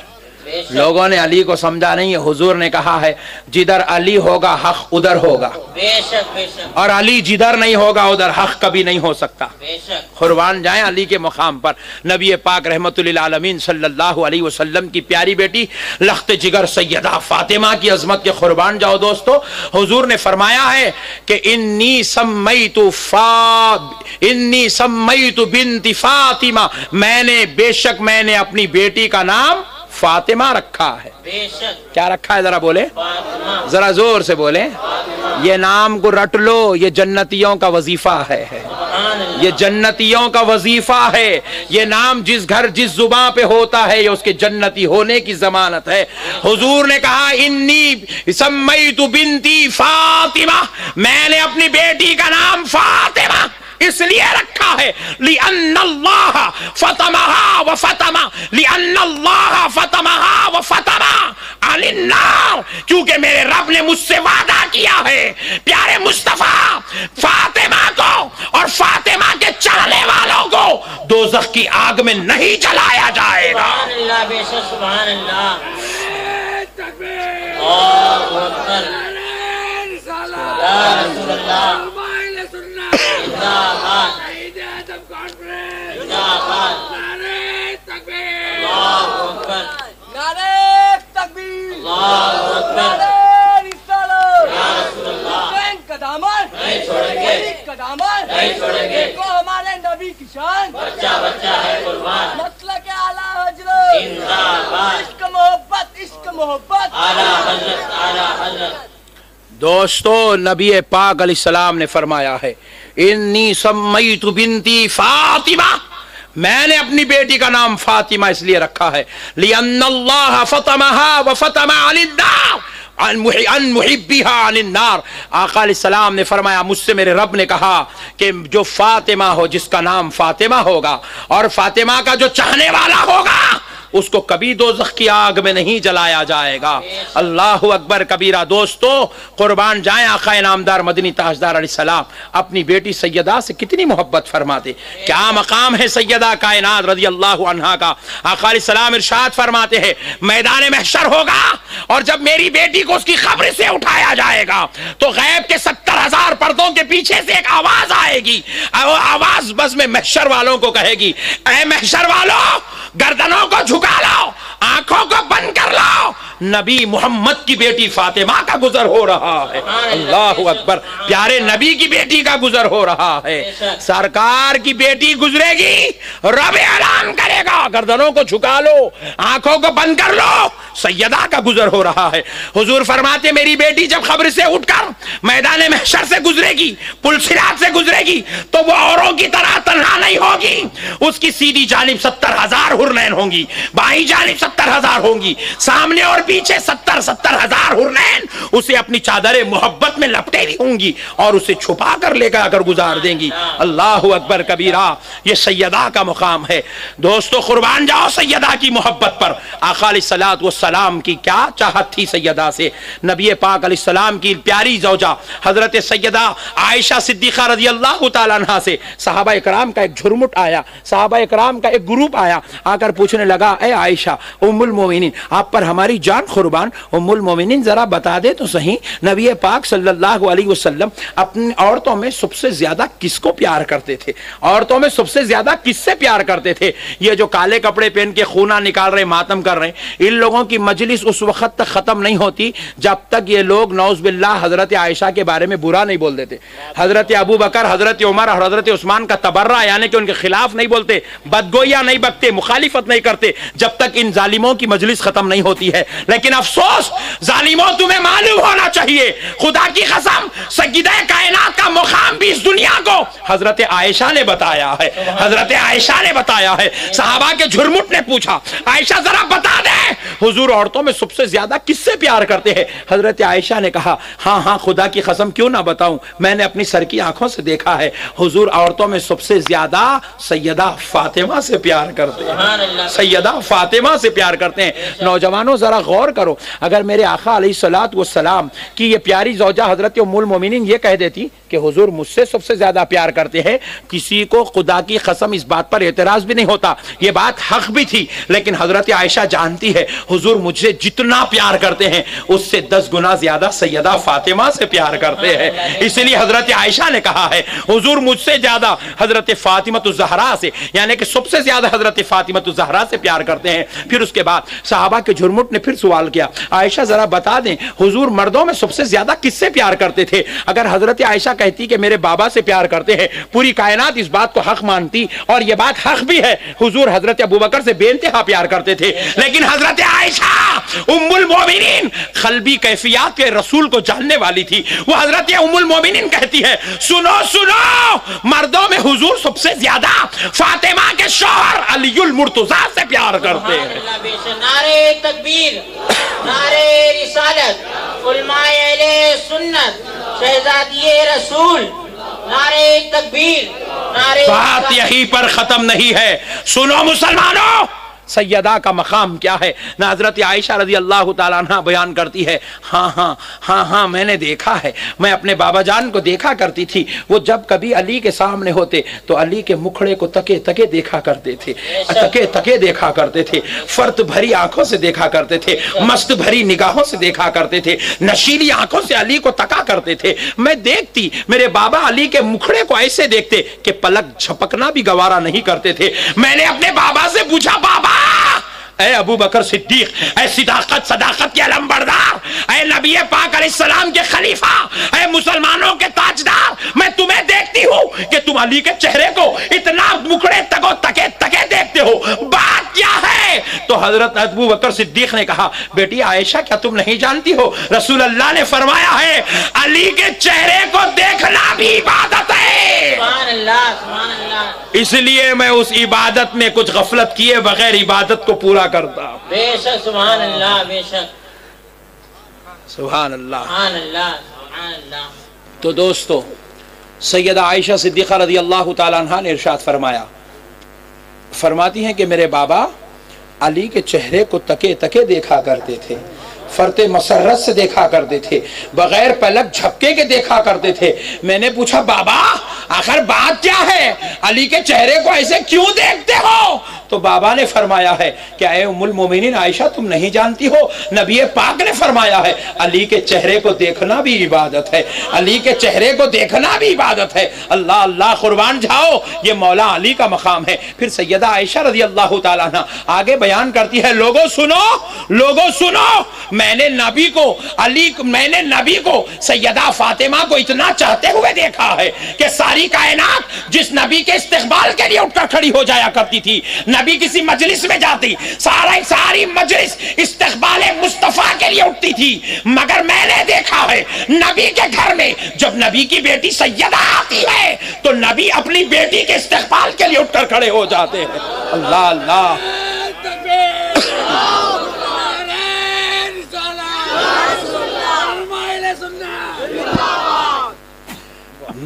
Speaker 1: لوگوں نے علی کو سمجھا نہیں ہے. حضور نے کہا ہے جدھر علی ہوگا حق ادھر ہوگا,
Speaker 2: بے شک بے شک
Speaker 1: اور علی جدھر نہیں ہوگا ادھر حق کبھی نہیں ہو سکتا.
Speaker 2: بے شک.
Speaker 1: قربان جائیں علی کے مقام پر. نبی پاک رحمت للعالمین صلی اللہ علیہ وسلم کی پیاری بیٹی لخت جگر سیدہ فاطمہ کی عظمت کے قربان جاؤ دوستو. حضور نے فرمایا ہے کہ انی سمیت بنت فاطمہ, بے شک میں نے اپنی بیٹی کا نام فاطمہ رکھا ہے.
Speaker 2: بے شک.
Speaker 1: کیا رکھا ہے ذرا بولے,
Speaker 2: فاطمہ.
Speaker 1: ذرا زور سے بولیں. یہ نام کو رٹ لو, یہ جنتیوں کا وظیفہ ہے.
Speaker 2: سبحان اللہ.
Speaker 1: یہ جنتیوں کا وظیفہ ہے. یہ نام جس گھر جس زبان پہ ہوتا ہے یہ اس کے جنتی ہونے کی ضمانت ہے. حضور نے کہا انی سمیت بنتی فاطمہ, میں نے اپنی بیٹی کا نام فاطمہ اس لیے رکھا ہے لِأَنَّ اللَّهَ فَطَمَهَا وَفَطَمَ لِأَنَّ اللَّهَ فَطَمَهَا وَفَطَمَ عَلِ النَّارِ, کیونکہ میرے رب نے مجھ سے وعدہ کیا ہے پیارے مصطفیٰ فاطمہ کو اور فاطمہ کے چاہنے والوں کو دوزخ کی آگ میں نہیں جلایا جائے گا.
Speaker 2: سبحان اللہ. بے شک. سبحان اللہ. اللہ اکبر. یا رسول اللہ زندہ آباد زندہ آباد. اللہ اکبر.
Speaker 3: نعرہ تکبیر،
Speaker 2: اللہ اکبر.
Speaker 3: نعرہ رسالت،
Speaker 2: یا رسول اللہ
Speaker 3: حسین کا دامن
Speaker 2: نہیں چھوڑیں گے,
Speaker 3: علی کا دامن
Speaker 2: نہیں چھوڑیں گے.
Speaker 3: کو ہمارے نبی کی شان
Speaker 2: بچہ بچہ ہے قربان.
Speaker 3: مسلک اعلیٰ حضرت
Speaker 2: زندہ آباد.
Speaker 3: عشق محبت عشق محبت.
Speaker 2: اعلیٰ حضرت اعلیٰ حضرت.
Speaker 1: دوستو نبی پاک علیہ السلام نے فرمایا ہے انی سمیت بنتی فاطمہ, میں نے اپنی بیٹی کا نام فاطمہ اس لیے رکھا ہے لِأَنَّ اللَّهَ فَطَمَهَا وَفَطَمَ عَلِ النَّارِ عن محبها عن النار. آقا علیہ السلام نے فرمایا مجھ سے میرے رب نے کہا کہ جو فاطمہ ہو, جس کا نام فاطمہ ہوگا اور فاطمہ کا جو چاہنے والا ہوگا اس کو کبھی دوزخ کی آگ میں نہیں جلایا جائے گا. اللہ اکبر کبیرہ. دوستو قربان جائیں آقا انعامدار مدنی تاجدار علیہ السلام اپنی بیٹی سیدہ سے کتنی محبت فرماتے. کیا مقام ہے سیدہ کائنات رضی اللہ عنہا کا. آقا علیہ السلام ارشاد فرماتے ہیں میدان محشر ہوگا اور جب میری بیٹی کو اس کی قبر سے اٹھایا جائے گا تو غیب کے 70,000 پردوں کے پیچھے سے ایک آواز آئے گی. وہ آواز بس میں محشر والوں کو کہے گی اے محشر والوں گردنوں کو جھکا لو, آنکھوں کو بند کر لو, نبی محمد کی بیٹی فاطمہ کا گزر ہو رہا ہے. اللہ اکبر. پیارے نبی کی بیٹی کا گزر ہو رہا ہے. سرکار کی بیٹی گزرے گی, رب اعلان کرے گا گردنوں کو جھکا لو, آنکھوں کو بند کر لو, سیدہ کا گزر ہو رہا ہے. حضور فرماتے میری بیٹی جب قبر سے اٹھ کر میدان محشر سے گزرے گی, پل صراط سے گزرے گی تو وہ اوروں کی طرح تنہا نہیں ہوگی. اس کی سیدھی جانب 70,000 حورین ہوں گی, بائیں جانب 70,000 ہوں گی, سامنے اور پیچھے 70,000 حورین اسے اپنی چادر محبت میں لپٹے ہوئی ہوں گی اور اسے چھپا کر لے کر گزار دیں گی. اللہ اکبر کبیرہ. یہ سیدہ کا مقام ہے. دوستو قربان جاؤ سیدہ کی محبت پر. آقا علیہ الصلوۃ والسلام کی کیا چاہت تھی سیدہ سے. نبی پاک علیہ السلام کی پیاری زوجہ حضرت سیدہ عائشہ صدیقہ رضی اللہ تعالیٰ عنہ سے صحابہ اکرام کا ایک جھرمٹ آیا, صحابہ اکرام کا ایک گروپ آیا, آ کر پوچھنے لگا اے عائشہ ام المومنین آپ پر ہماری جان قربان, ام المومنین ذرا بتا دے تو صحیح نبی پاک صلی اللہ علیہ وسلم اپنی عورتوں میں سب سے زیادہ کس کو پیار کرتے تھے, عورتوں میں سب سے زیادہ کس سے پیار کرتے تھے. یہ جو کالے کپڑے پہن کے خونہ نکال رہے ماتم کر رہے ہیں ان لوگوں کی مجلس اس وقت تک ختم نہیں ہوتی جب تک یہ لوگ نعوذ باللہ حضرت عائشہ کے بارے میں برا نہیں بول دیتے، حضرت ابو بکر، حضرت عمر اور حضرت عثمان کا تبرہ یعنی کہ ان کے خلاف نہیں بولتے، بدگوئیاں نہیں بکتے، مخالفت نہیں کرتے جب تک ان ظالموں کی مجلس ختم نہیں ہوتی ہے۔ لیکن افسوس ظالموں، تمہیں معلوم ہونا چاہیے، خدا کی قسم سیدہ کائنات کا مقام بھی اس دنیا کو حضرت عائشہ نے بتایا ہے، حضرت عائشہ نے بتایا ہے۔ صحابہ کے جھرمٹ نے پوچھا، عائشہ ذرا بتا دے حضور عورتوں میں سب سے زیادہ کس سے پیار کرتے ہیں؟ حضرت عائشہ نے کہا ہاں ہاں خدا کی قسم کیوں نہ بتاؤں، میں نے اپنی سر کی آنکھوں سے دیکھا ہے، حضور عورتوں میں سب سے زیادہ سیدہ فاطمہ سے پیار کرتے ہیں، سیدہ فاطمہ سے پیار کرتے ہیں۔ نوجوانوں ذرا غور کرو، اگر میرے آقا علیہ الصلوۃ والسلام کی یہ پیاری زوجہ حضرت ام المومنین یہ کہہ دیتی کہ حضور مجھ سے سب سے زیادہ پیار کرتے ہیں، کسی کو خدا کی قسم اس بات پر اعتراض بھی نہیں ہوتا، یہ بات حق بھی تھی۔ لیکن حضرت عائشہ جانتی ہے حضور مجھ سے جتنا پیار کرتے ہیں اس سے 10 گنا زیادہ سیدہ فاطمہ سے پیار کرتے ہیں، اس لیے حضرت عائشہ نے کہا ہے حضور مجھ سے زیادہ حضرت فاطمہ الزہرا سے، یعنی کہ سب سے زیادہ حضرت فاطمہ الزہرا سے پیار کرتے ہیں۔ پھر اس کے بعد صحابہ کے جھرمٹ نے پھر سوال کیا، عائشہ ذرا بتا دیں حضور مردوں میں سب سے زیادہ کس سے پیار کرتے تھے؟ اگر حضرت عائشہ کہتی کہ میرے بابا سے پیار کرتے ہیں، پوری کائنات اس بات کو حق مانتی، اور یہ بات حق بھی ہے، حضور حضرت ابوبکر سے بے انتہا پیار کرتے تھے۔ لیکن حضرت عائشہ ام المومنین قلبی کیفیات کے رسول کو جاننے والی تھی، وہ حضرت ام المومنین کہتی ہے سنو سنو مردوں میں حضور سب سے زیادہ فاطمہ کے شوہر علی المرتضیٰ سے پیار کرتے ہیں۔
Speaker 2: نعرے تکبیر، نعرے رسالت، علماء اہل سنت، شہزادی رسول، نعرے تکبیر، نعرے
Speaker 1: بات یہی پر ختم نہیں ہے، سنو مسلمانوں سیدہ کا مقام کیا ہے۔ نہ حضرت عائشہ رضی اللہ تعالیٰ عنہ بیان کرتی ہے ہاں میں نے دیکھا ہے، میں اپنے بابا جان کو دیکھا کرتی تھی، وہ جب کبھی علی کے سامنے ہوتے تو علی کے مکھڑے کو تکے تکے دیکھا کرتے تھے، تکے تکے دیکھا کرتے تھے، فرت بھری آنکھوں سے دیکھا کرتے تھے، مست بھری نگاہوں سے دیکھا کرتے تھے، نشیلی آنکھوں سے علی کو تکا کرتے تھے۔ میں دیکھتی میرے بابا علی کے مکھڑے کو ایسے دیکھتے کہ پلک جھپکنا بھی گوارا نہیں کرتے تھے۔ میں نے اپنے بابا سے پوچھا بابا اے ابو بکر صدیق، اے صداقت کے علمبردار، اے نبی پاک علیہ السلام کے خلیفہ، اے مسلمانوں کے تاجدار، میں تمہیں دیکھتی ہوں کہ تم علی کے چہرے کو اتنا مکڑے تکے تکے دیکھتے ہو، بات کیا ہے؟ تو حضرت ابو بکر صدیق نے کہا بیٹی عائشہ کیا تم نہیں جانتی ہو رسول اللہ نے فرمایا ہے علی کے چہرے کو دیکھنا بھی عبادت ہے۔
Speaker 2: سبحان اللہ، سبحان اللہ۔
Speaker 1: اس لیے میں اس عبادت میں کچھ غفلت کیے بغیر عبادت کو پورا کرتا ہوں۔
Speaker 2: بے شک، سبحان اللہ، بے شک،
Speaker 1: سبحان اللہ،
Speaker 2: سبحان اللہ، سبحان اللہ۔
Speaker 1: تو دوستو سیدہ عائشہ صدیقہ رضی اللہ تعالیٰ عنہ نے ارشاد فرماتی ہیں کہ میرے بابا علی کے چہرے کو تکے تکے دیکھا کرتے تھے، فرتے مسرت سے دیکھا کرتے تھے، بغیر پلک جھپکے کے دیکھا کرتے تھے۔ میں نے پوچھا بابا آخر بات کیا ہے، علی کے چہرے کو ایسے کیوں دیکھتے ہو؟ تو بابا نے فرمایا ہے کہ اے ام المومنین عائشہ تم نہیں جانتی ہو، نبی پاک نے فرمایا ہے علی کے چہرے کو دیکھنا بھی عبادت ہے، علی کے چہرے کو دیکھنا بھی عبادت ہے۔ اللہ اللہ قربان جاؤ، یہ مولا علی کا مقام ہے۔ پھر سیدہ عائشہ رضی اللہ تعالیٰ عنہ آگے بیان کرتی ہے لوگوں سنو، میں نے نبی کو سیدہ فاطمہ کو اتنا چاہتے ہوئے دیکھا ہے کہ ساری کائنات جس نبی کے استقبال کے لیے اٹھ کر کھڑی ہو جایا کرتی تھی، نبی کسی مجلس میں جاتی ساری مجلس استقبال مصطفیٰ کے لیے اٹھتی تھی، مگر میں نے دیکھا ہے نبی کے گھر میں جب نبی کی بیٹی سیدہ آتی ہے تو نبی اپنی بیٹی کے استقبال کے لیے اٹھ کر کھڑے ہو جاتے ہیں۔ اللہ اللہ،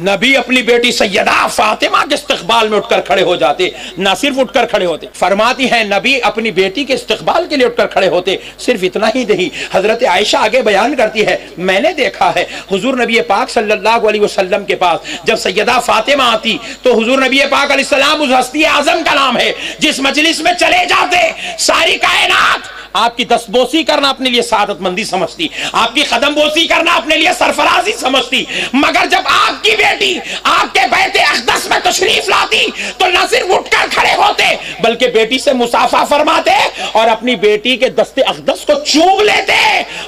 Speaker 1: نبی اپنی بیٹی سیدہ فاطمہ کے استقبال میں اٹھ کر کھڑے ہو جاتے، نہ صرف اٹھ کر کھڑے ہوتے، فرماتی ہیں نبی اپنی بیٹی کے استقبال کے لیے اٹھ کر کھڑے ہوتے۔ صرف اتنا ہی نہیں، حضرت عائشہ آگے بیان کرتی ہے میں نے دیکھا ہے حضور نبی پاک صلی اللہ علیہ وسلم کے پاس جب سیدہ فاطمہ آتی تو حضور نبی پاک علیہ السلام اس ہستی اعظم کا نام ہے جس مجلس میں چلے جاتے ساری کائنات آپ کی دستبوسی کرنا اپنے لیے سعادت مندی سمجھتی، آپ کی قدم بوسی کرنا اپنے لیے سرفرازی سمجھتی، مگر جب آپ کی بیٹی آپ کے بیت اقدس میں تشریف لاتی تو نہ صرف اٹھ کر کھڑے ہوتے بلکہ بیٹی سے مصافحہ فرماتے اور اپنی بیٹی کے دست اقدس کو چوم لیتے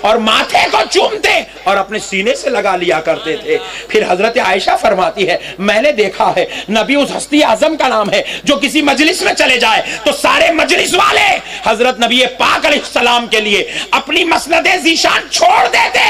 Speaker 1: اور ماتھے کو چومتے اور اپنے سینے سے لگا لیا کرتے تھے۔ پھر حضرت عائشہ فرماتی ہے میں نے دیکھا ہے نبی اس ہستی اعظم کا نام ہے جو کسی مجلس میں چلے جائے تو سارے مجلس والے حضرت نبی پاک علیہ السلام کے لیے اپنی مسند ذیشان چھوڑ دیتے،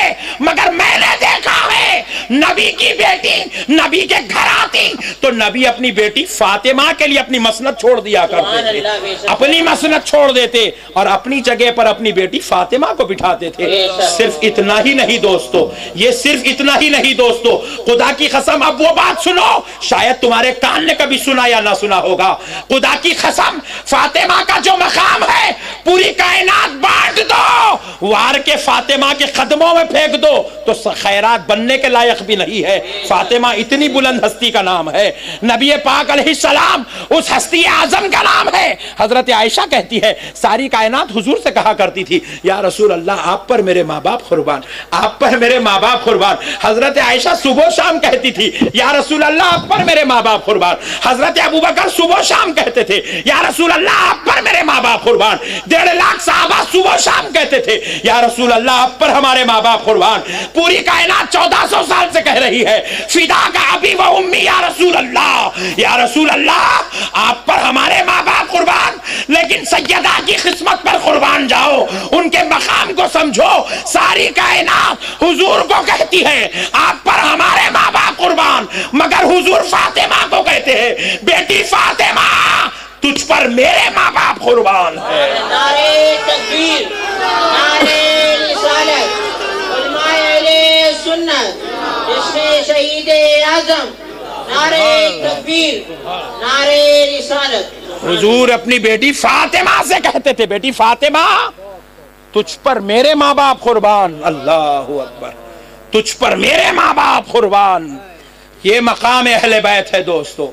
Speaker 1: مگر میں نے دیکھا ہے نبی کی بیٹی نبی کے گھر آتی تو نبی اپنی بیٹی فاطمہ کے لیے اپنی مسند چھوڑ دیا کرتے تھے، اپنی مسند چھوڑ دیتے اور اپنی جگہ پر اپنی بیٹی فاطمہ کو بٹھاتے تھے۔ صرف اتنا ہی نہیں دوستو، یہ صرف اتنا ہی نہیں دوستو، خدا کی قسم اب وہ بات سنو شاید تمہارے کان نے کبھی سنا یا نہ سنا ہوگا، خدا کی قسم فاطمہ کا جو مقام ہے پوری کائنات بانٹ دو، وار کے فاطمہ کے قدموں میں پھینک دو تو خیرات بننے کے لائق بھی نہیں ہے۔ فاطمہ اتنی بلند ہستی کا نام ہے، نبی پاک علیہ السلام اس ہستی اعظم کا نام ہے۔ حضرت عائشہ کہتی ہے ساری کائنات حضور سے کہا کرتی تھی یا رسول اللہ آپ پر میرے ماں باپ قربان، آپ پر میرے ماں باپ قربان۔ حضرت عائشہ صبح و شام کہتی تھی یا رسول اللہ آپ پر میرے ماں باپ قربان۔ حضرت ابوبکر صبح و شام کہتے تھے یا رسول اللہ آپ پر میرے ماں باپ قربان۔ 1.5 لاکھ صحابہ صبح و شام کہتے تھے یا رسول اللہ آپ پر ہمارے ماں باپ قربان۔ پوری کائنات 1400 سال سے کہہ رہی ہے فدا کا ابی و امی یا رسول اللہ، یا رسول اللہ آپ پر ہمارے ماں باپ قربان، لیکن سیدہ کی قسمت پر قربان جاؤ، ان کے مقام کو سمجھو۔ ساری کائنات حضور کو کہتی ہے آپ پر ہمارے ماں باپ قربان، مگر حضور فاطمہ کو کہتے ہیں بیٹی فاطمہ تجھ پر میرے ماں باپ قربان ہے۔
Speaker 2: نعرے تکبیر، نعرے رسالت، علماء اہل سنت، جشن شہید اعظم، نعرے تکبیر، نعرے رسالت۔
Speaker 1: حضور اپنی بیٹی فاطمہ سے کہتے تھے بیٹی فاطمہ تجھ پر میرے ماں باپ قربان، اللہ اکبر، تجھ پر میرے ماں باپ قربان۔ یہ مقام اہل بیت ہے دوستو،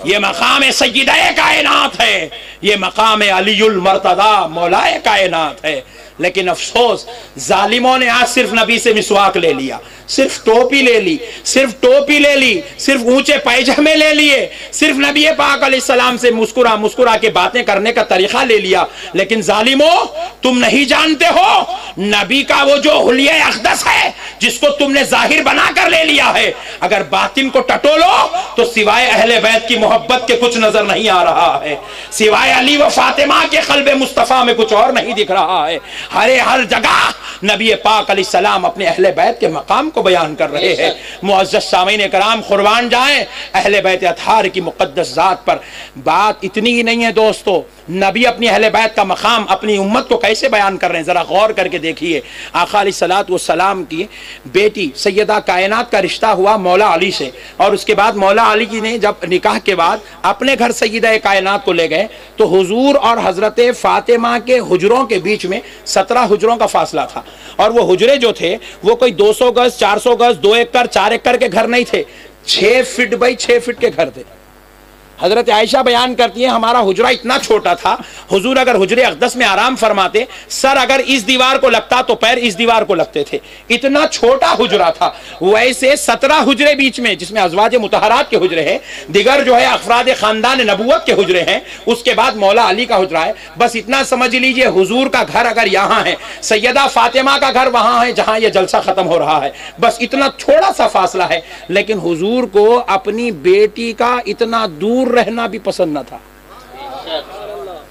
Speaker 1: یہ مقام سیدہ کائنات ہے، یہ مقام علی المرتضی مولا کائنات ہے۔ لیکن افسوس ظالموں نے آج صرف نبی سے مسواک لے لیا، صرف ٹوپی لے لی، صرف ٹوپی لے لی، صرف اونچے پائجامے لے لیے، صرف نبی پاک علیہ السلام سے مسکرا مسکرا کے باتیں کرنے کا طریقہ لے لیا۔ لیکن ظالموں تم نہیں جانتے ہو نبی کا وہ جو حلیہ اقدس ہے جس کو تم نے ظاہر بنا کر لے لیا ہے، اگر باطن کو ٹٹولو تو سوائے اہل بیت کی محبت کے کچھ نظر نہیں آ رہا ہے، سوائے علی و فاطمہ کے قلب مصطفیٰ میں کچھ اور نہیں دکھ رہا ہے۔ ہر جگہ نبی پاک علیہ السلام اپنے اہل بیت کے مقام کو بیان کر رہے ہیں۔ معزز سامعین کرام قربان جائیں اہل بیت اطہار کی مقدس ذات پر۔ بات اتنی ہی نہیں ہے دوستو، نبی اپنی اہل بیت کا مقام اپنی امت کو کیسے بیان کر رہے ہیں ذرا غور کر کے دیکھیے۔ آقا علیہ الصلوۃ والسلام کی بیٹی سیدہ کائنات کا رشتہ ہوا مولا علی سے، اور اس کے بعد مولا علی کی نے جب نکاح کے بعد اپنے گھر سیدہ کائنات کو لے گئے تو حضور اور حضرت فاطمہ کے حجروں کے بیچ میں 17 حجروں کا فاصلہ تھا، اور وہ حجرے جو تھے وہ کوئی 200 گز 400 گز 2 ایکڑ 4 ایکڑ کے گھر نہیں تھے، 6 فٹ بائی 6 فٹ کے گھر تھے۔ حضرت عائشہ بیان کرتی ہیں ہمارا حجرہ اتنا چھوٹا تھا، حضور اگر حجرے اقدس میں آرام فرماتے سر اگر اس دیوار کو لگتا تو پیر اس دیوار کو لگتے تھے، اتنا چھوٹا حجرہ تھا۔ ویسے 17 حجرے بیچ میں جس میں ازواج مطہرات کے حجرے ہیں، دیگر جو ہے افراد خاندان نبوت کے حجرے ہیں، اس کے بعد مولا علی کا حجرہ ہے۔ بس اتنا سمجھ لیجئے حضور کا گھر اگر یہاں ہے، سیدہ فاطمہ کا گھر وہاں ہے جہاں یہ جلسہ ختم ہو رہا ہے، بس اتنا تھوڑا سا فاصلہ ہے۔ لیکن حضور کو اپنی بیٹی کا اتنا دور رہنا بھی پسند نہ تھا،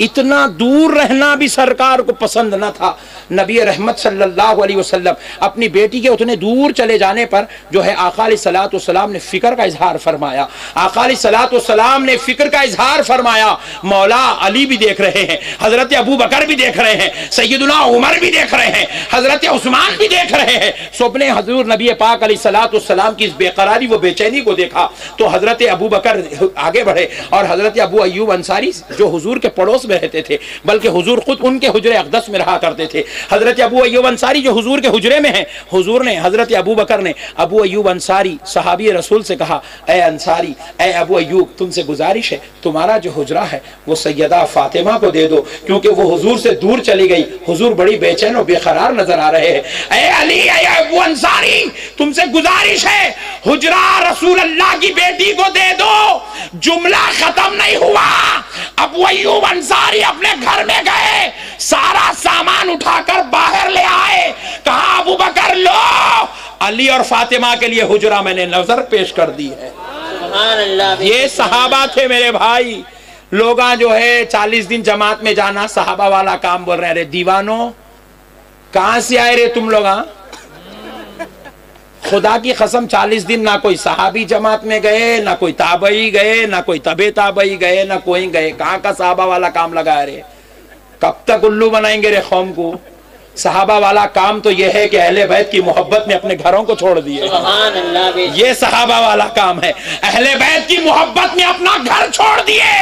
Speaker 1: اتنا دور رہنا بھی سرکار کو پسند نہ تھا۔ نبی رحمت صلی اللہ علیہ وسلم اپنی بیٹی کے اتنے دور چلے جانے پر جو ہے آقا علیہ الصلوۃ والسلام نے فکر کا اظہار فرمایا، آقا علیہ الصلوۃ والسلام نے فکر کا اظہار فرمایا۔ مولا علی بھی دیکھ رہے ہیں، حضرت ابو بکر بھی دیکھ رہے ہیں، سیدنا عمر بھی دیکھ رہے ہیں، حضرت عثمان بھی دیکھ رہے ہیں۔ سب نے حضور نبی پاک علیہ الصلوۃ والسلام کی اس بے قراری و بے چینی کو دیکھا تو حضرت ابو بکر آگے بڑھے اور حضرت ابو ایوب انصاری جو حضور کے پڑوس میں رہتے تھے، بلکہ حضور خود ان کے حجرے اقدس میں رہا کرتے تھے۔ حضرت ابو ایوب انصاری جو حضور کے حجرے میں ہیں، حضور نے حضرت ابو بکر نے ابو ایوب انصاری صحابی رسول سے کہا، اے انصاری، اے ابو ایوب، تم سے گزارش ہے تمہارا جو حجرہ ہے وہ سیدہ فاطمہ کو دے دو، کیونکہ وہ حضور سے دور چلی گئی، حضور بڑی بے چین و بے قرار نظر آ رہے ہیں۔ اے علی، اے ابو انصاری، تم سے گزارش ہے حجرہ رسول اللہ کی بیٹی کو دے دو۔ جملہ ختم نہیں ہوا، ابو ایوب انصاری اپنے گھر میں گئے، سارا سامان اٹھا کر باہر لے آئے، کہا ابو بکر لو، علی اور فاطمہ کے لیے حجرہ میں نے نظر پیش کر دی ہے۔
Speaker 2: سبحان اللہ۔
Speaker 1: یہ صحابہ تھے میرے بھائی۔ لوگاں جو ہے 40 دن جماعت میں جانا صحابہ والا کام بول رہے ہیں۔ دیوانوں، کہاں سے آئے رے تم لوگ؟ خدا کی قسم 40 دن نہ کوئی صحابی جماعت میں گئے، نہ کوئی تابعی گئے، نہ کوئی تبع تابعی گئے، نہ کوئی گئے۔ کہاں کا صحابہ والا کام لگا رہے؟ کب تک الو بنائیں گے رے قوم کو؟ صحابہ والا کام تو یہ ہے کہ اہل بیت کی محبت میں اپنے گھروں کو چھوڑ دیے۔
Speaker 2: سبحان اللہ۔
Speaker 1: یہ صحابہ والا کام ہے، اہل بیت کی محبت میں اپنا گھر چھوڑ دیے،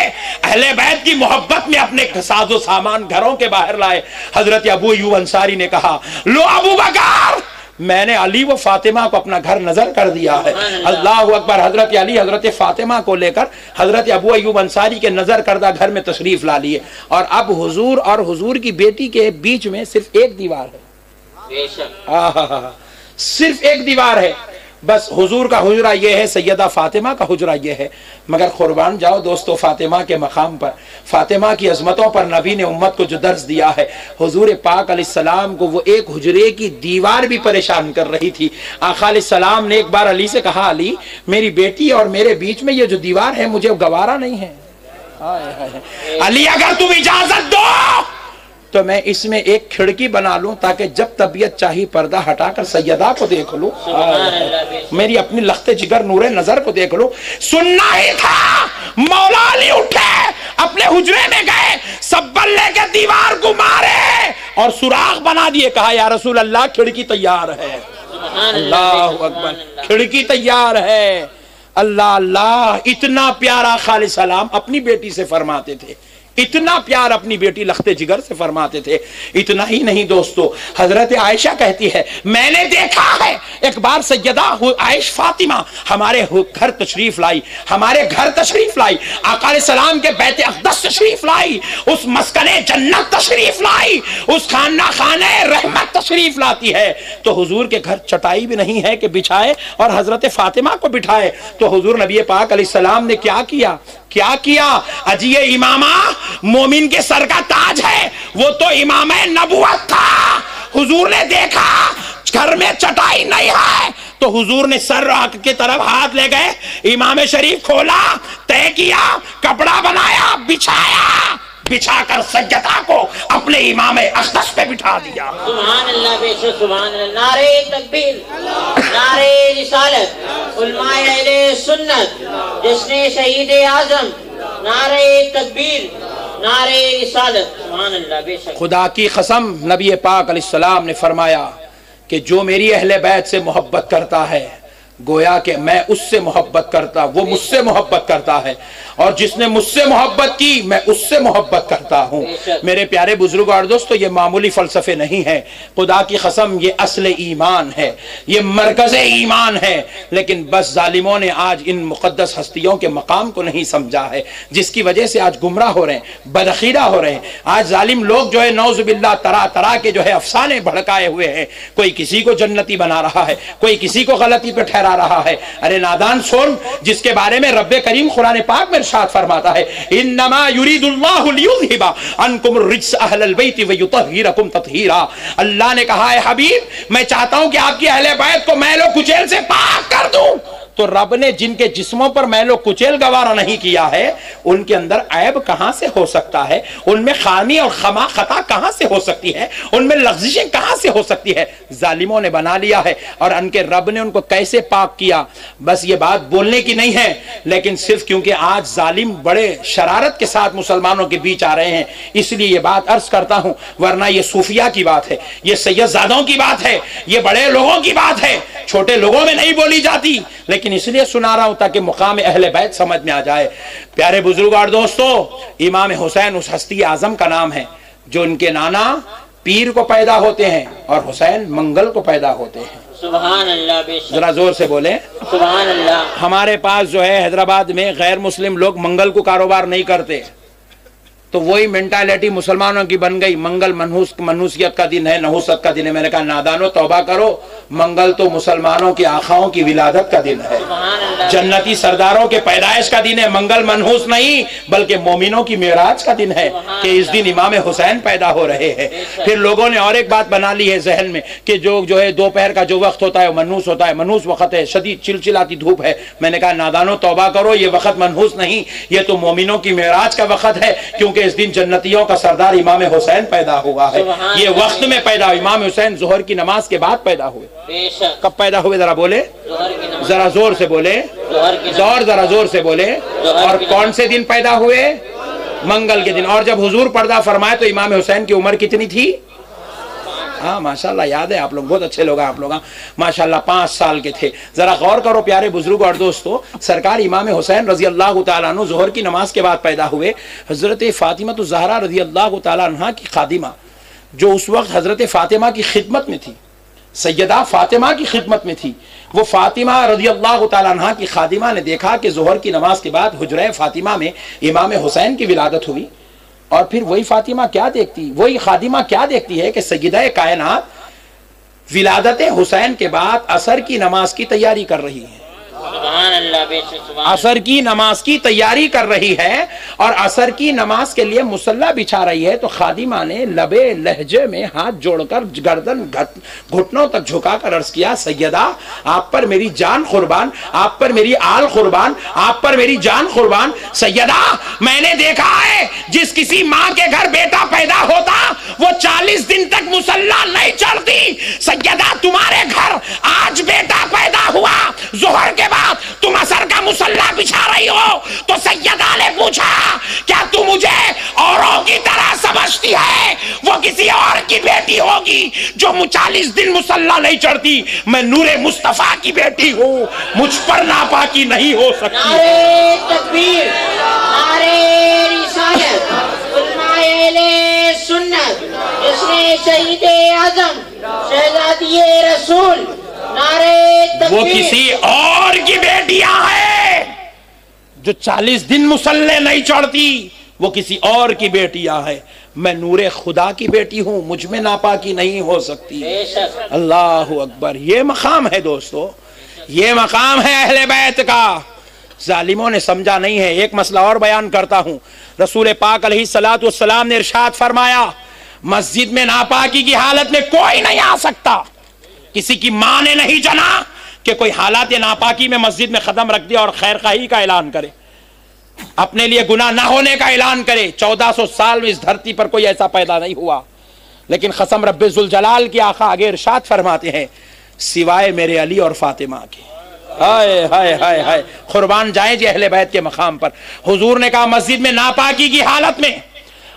Speaker 1: اہل بیت کی محبت میں اپنے ساز و سامان گھروں کے باہر لائے۔ حضرت ابو ایوب انصاری نے کہا، لو ابو بکر، میں نے علی و فاطمہ کو اپنا گھر نظر کر دیا ہے۔ اللہ اکبر۔ حضرت علی حضرت فاطمہ کو لے کر حضرت ابو ایوب انصاری کے نظر کردہ گھر میں تشریف لا لیے، اور اب حضور اور حضور کی بیٹی کے بیچ میں صرف ایک دیوار ہے۔
Speaker 2: بے شک۔
Speaker 1: صرف ایک دیوار ہے، بس حضور کا حجرہ یہ ہے، سیدہ فاطمہ کا حجرہ یہ ہے۔ مگر قربان جاؤ دوستو، فاطمہ کے مقام پر، فاطمہ کی عظمتوں پر نبی نے امت کو جو درس دیا ہے، حضور پاک علیہ السلام کو وہ ایک حجرے کی دیوار بھی پریشان کر رہی تھی۔ آقا علیہ السلام نے ایک بار علی سے کہا، علی، میری بیٹی اور میرے بیچ میں یہ جو دیوار ہے مجھے گوارا نہیں ہے۔ علی، اگر تم اجازت دو تو میں اس میں ایک کھڑکی بنا لوں تاکہ جب طبیعت چاہی پردہ ہٹا کر سیدہ کو دیکھ لوں، میری اپنی لخت جگر نور نظر کو دیکھ لوں۔ سننا ہی تھا، مولا علی اٹھے، اپنے حجرے میں گئے، سبل لے کے دیوار کو مارے اور سوراخ بنا دیے، کہا یا رسول اللہ کھڑکی تیار ہے۔ اللہ اکبر، کھڑکی تیار ہے۔ اللہ اللہ، اتنا پیارا خالص سلام اپنی بیٹی سے فرماتے تھے، اتنا پیار اپنی بیٹی لخت جگر سے فرماتے تھے۔ اتنا ہی نہیں دوستو، حضرت عائشہ کہتی ہے، میں نے دیکھا ہے ایک بار سیدہ عائشہ فاطمہ ہمارے گھر تشریف لائی، ہمارے گھر تشریف لائی، آقا علیہ السلام کے بیت اقدس تشریف لائی، اس مسکن جنت تشریف لائی، اس خانہ رحمت تشریف لاتی ہے، تو حضور کے گھر چٹائی بھی نہیں ہے کہ بچھائے اور حضرت فاطمہ کو بٹھائے۔ تو حضور نبی پاک علیہ السلام نے کیا کیا؟ اجی یہ امامہ مومن کے سر کا تاج ہے، وہ تو امام نبوت تھا۔ حضور نے دیکھا گھر میں چٹائی نہیں ہے تو حضور نے سر کی طرف ہاتھ لے گئے، امام شریف کھولا، طے کیا، کپڑا بنایا، بچھا کر سجدہ کو اپنے امام اقدس پہ بٹھا دیا۔
Speaker 2: سبحان اللہ، بے شک سبحان اللہ۔ نعرہ تکبیر، نعرہ رسالت، علماء اہل سنت، جشن شہید اعظم، نعرہ تکبیر، نعرہ رسالت، سبحان اللہ، بے شک۔
Speaker 1: خدا کی قسم، نبی پاک علیہ السلام نے فرمایا کہ جو میری اہل بیت سے محبت کرتا ہے گویا کہ میں اس سے محبت کرتا، وہ مجھ سے محبت کرتا ہے، اور جس نے مجھ سے محبت کی میں اس سے محبت کرتا ہوں۔ میرے پیارے بزرگ اور دوستو، یہ معمولی فلسفے نہیں ہیں، خدا کی قسم یہ اصل ایمان ہے، یہ مرکز ایمان ہے۔ لیکن بس ظالموں نے آج ان مقدس ہستیوں کے مقام کو نہیں سمجھا ہے، جس کی وجہ سے آج گمراہ ہو رہے ہیں، بدعقیدہ ہو رہے ہیں۔ آج ظالم لوگ جو ہے نعوذ باللہ طرح کے جو ہے افسانے بھڑکائے ہوئے ہیں، کوئی کسی کو جنتی بنا رہا ہے، کوئی کسی کو غلطی پہ ٹھہرا رہا ہے۔ ارے نادان سن، جس کے بارے میں رب کریم قرآن پاک میں ارشاد فرماتا ہے، انما یرید اللہ لیذھب عنکم الرجس اہل البیت ویطہرکم تطہیرا۔ اللہ نے کہا ہے حبیب، میں چاہتا ہوں کہ آپ کی اہل بیت کو میل و کچیل سے پاک کر دوں۔ تو رب نے جن کے جسموں پر میل و کچیل گوارا نہیں کیا ہے، ان کے اندر عیب کہاں سے ہو سکتا ہے؟ ان میں خامی اور خطا کہاں سے ہو سکتی ہے؟ ان میں لغزشیں کہاں سے ہو سکتی ہے؟ ظالموں نے بنا لیا ہے، اور ان کے رب نے ان کو کیسے پاک کیا؟ بس یہ بات بولنے کی نہیں ہے، لیکن صرف کیونکہ آج ظالم بڑے شرارت کے ساتھ مسلمانوں کے بیچ آ رہے ہیں، اس لیے یہ بات عرض کرتا ہوں، ورنہ یہ صوفیہ کی بات ہے، یہ سید زادوں کی بات ہے، یہ بڑے لوگوں کی بات ہے، چھوٹے لوگوں میں نہیں بولی جاتی۔ لیکن لیکن اس لیے سنا رہا ہوں تاکہ مقام اہل بیت سمجھ میں آ جائے. پیارے بزرگ اور دوستو، امام حسین اس ہستی اعظم کا نام ہے جو ان کے نانا پیر کو پیدا ہوتے ہیں اور حسین منگل کو پیدا ہوتے ہیں.
Speaker 2: سبحان اللہ. بے شک.
Speaker 1: ذرا زور سے بولیں
Speaker 2: سبحان اللہ.
Speaker 1: ہمارے پاس جو ہے حیدرآباد میں غیر مسلم لوگ منگل کو کاروبار نہیں کرتے، تو وہی مینٹالٹی مسلمانوں کی بن گئی. منگل منحوسیت کا دن ہے، نحوست کا دن ہے. میں نے کہا نادانو توبہ کرو، منگل تو مسلمانوں کے آقاؤں کی ولادت کا دن ہے،
Speaker 2: سبحان اللہ.
Speaker 1: جنتی سرداروں کے پیدائش کا دن ہے. منگل منحوس نہیں بلکہ مومنوں کی معراج کا دن ہے کہ اس دن امام حسین پیدا ہو رہے ہیں. پھر لوگوں نے اور ایک بات بنا لی ہے ذہن میں کہ جو ہے دوپہر کا جو وقت ہوتا ہے وہ منحوس ہوتا ہے. منحوس وقت ہے، شدید چلچلاتی دھوپ ہے. میں نے کہا نادانو توبہ کرو، یہ وقت منحوس نہیں، یہ تو مومنوں کی معراج کا وقت ہے، کیونکہ اس دن جنتیوں کا سردار امام حسین پیدا ہوا ہے. یہ وقت میں پیدا ہوئے. امام حسین ظہر کی نماز کے بعد پیدا ہوئے.
Speaker 2: بے شک.
Speaker 1: کب پیدا ہوئے ذرا بولے،
Speaker 2: ظہر کی نماز.
Speaker 1: ذرا زور سے بولے،
Speaker 2: ظہر کی نماز.
Speaker 1: زور ذرا زور سے بولے. اور کون سے دن پیدا ہوئے؟ منگل کے دن. اور جب حضور پردہ فرمائے تو امام حسین کی عمر کتنی تھی؟ ہاں ماشاءاللہ یاد ہے، آپ لوگ بہت اچھے لوگ ہیں آپ لوگ. ماشاءاللہ 5 سال کے تھے. ذرا غور کرو پیارے بزرگ اور دوستو، سرکار امام حسین رضی اللہ تعالیٰ عنہ ظہر کی نماز کے بعد پیدا ہوئے. حضرت فاطمہ الزہرا رضی اللہ تعالیٰ عنہ کی خادمہ جو اس وقت حضرت فاطمہ کی خدمت میں تھی، سیدہ فاطمہ کی خدمت میں تھی، وہ فاطمہ رضی اللہ تعالیٰ عنہ کی خادمہ نے دیکھا کہ ظہر کی نماز کے بعد حجرہ فاطمہ میں امام حسین کی ولادت ہوئی. اور پھر وہی فاطمہ کیا دیکھتی، وہی خادمہ کیا دیکھتی ہے کہ سیدہ کائنات ولادت حسین کے بعد عصر کی نماز کی تیاری کر رہی ہے.
Speaker 2: سبحان اللہ. بے شک. سبحان.
Speaker 1: عصر کی نماز کی تیاری کر رہی ہے اور عصر کی نماز کے لیے مصلی بچھا رہی ہے. تو خادمہ نے لبے لہجے میں ہاتھ جوڑ کر گردن گھٹنوں تک جھکا کر عرض کیا، سیدہ آپ پر میری جان قربان، آپ پر میری آل قربان، آپ پر میری جان قربان. سیدہ میں نے دیکھا ہے جس کسی ماں کے گھر بیٹا پیدا ہوتا وہ 40 دن تک مصلی نہیں چڑھتی. سیدہ تمہارے گھر آج بیٹا پیدا ہوا، ظہر کے بعد تم عصر کا مصلی بچھا رہی ہو. تو سیدہ نے پوچھا کیا تو مجھے اوروں کی طرح سمجھتی ہے؟ وہ کسی اور کی بیٹی ہوگی جو 40 دن مصلی نہیں چڑھتی. میں نور مصطفیٰ کی بیٹی ہوں، مجھ پر ناپاکی نہیں ہو سکتی.
Speaker 2: نعرے تکبیر، نعرے رسالت، علماء اہل سنت، جس نے شہید اعظم شہزادی رسول. نعرے تکبیر.
Speaker 1: وہ کسی اور کی بیٹیاں ہیں جو 40 دن مصلی نہیں چڑھتی، وہ کسی اور کی بیٹیاں ہیں. میں نور خدا کی بیٹی ہوں، مجھ میں ناپاکی نہیں ہو سکتی.
Speaker 2: بے شک.
Speaker 1: اللہ اکبر. یہ مقام ہے دوستو، یہ مقام ہے اہل بیت کا. ظالموں نے سمجھا نہیں ہے. ایک مسئلہ اور بیان کرتا ہوں. رسول پاک علیہ الصلوۃ والسلام نے ارشاد فرمایا مسجد میں ناپاکی کی حالت میں کوئی نہیں آ سکتا. کسی کی ماں نے نہیں جنا کہ کوئی حالات ناپاکی میں مسجد میں قدم رکھ دیا اور خیر خواہی کا اعلان کرے، اپنے لیے گناہ نہ ہونے کا اعلان کرے. 1400 سال میں اس دھرتی پر کوئی ایسا پیدا نہیں ہوا. لیکن قسم رب ذوالجلال کی آقا آگے ارشاد فرماتے ہیں سوائے میرے علی اور فاطمہ کے. ہائے ہائے ہائے ہائے، قربان جائیں جی اہل بیت کے مقام پر. حضور نے کہا مسجد میں ناپاکی کی حالت میں،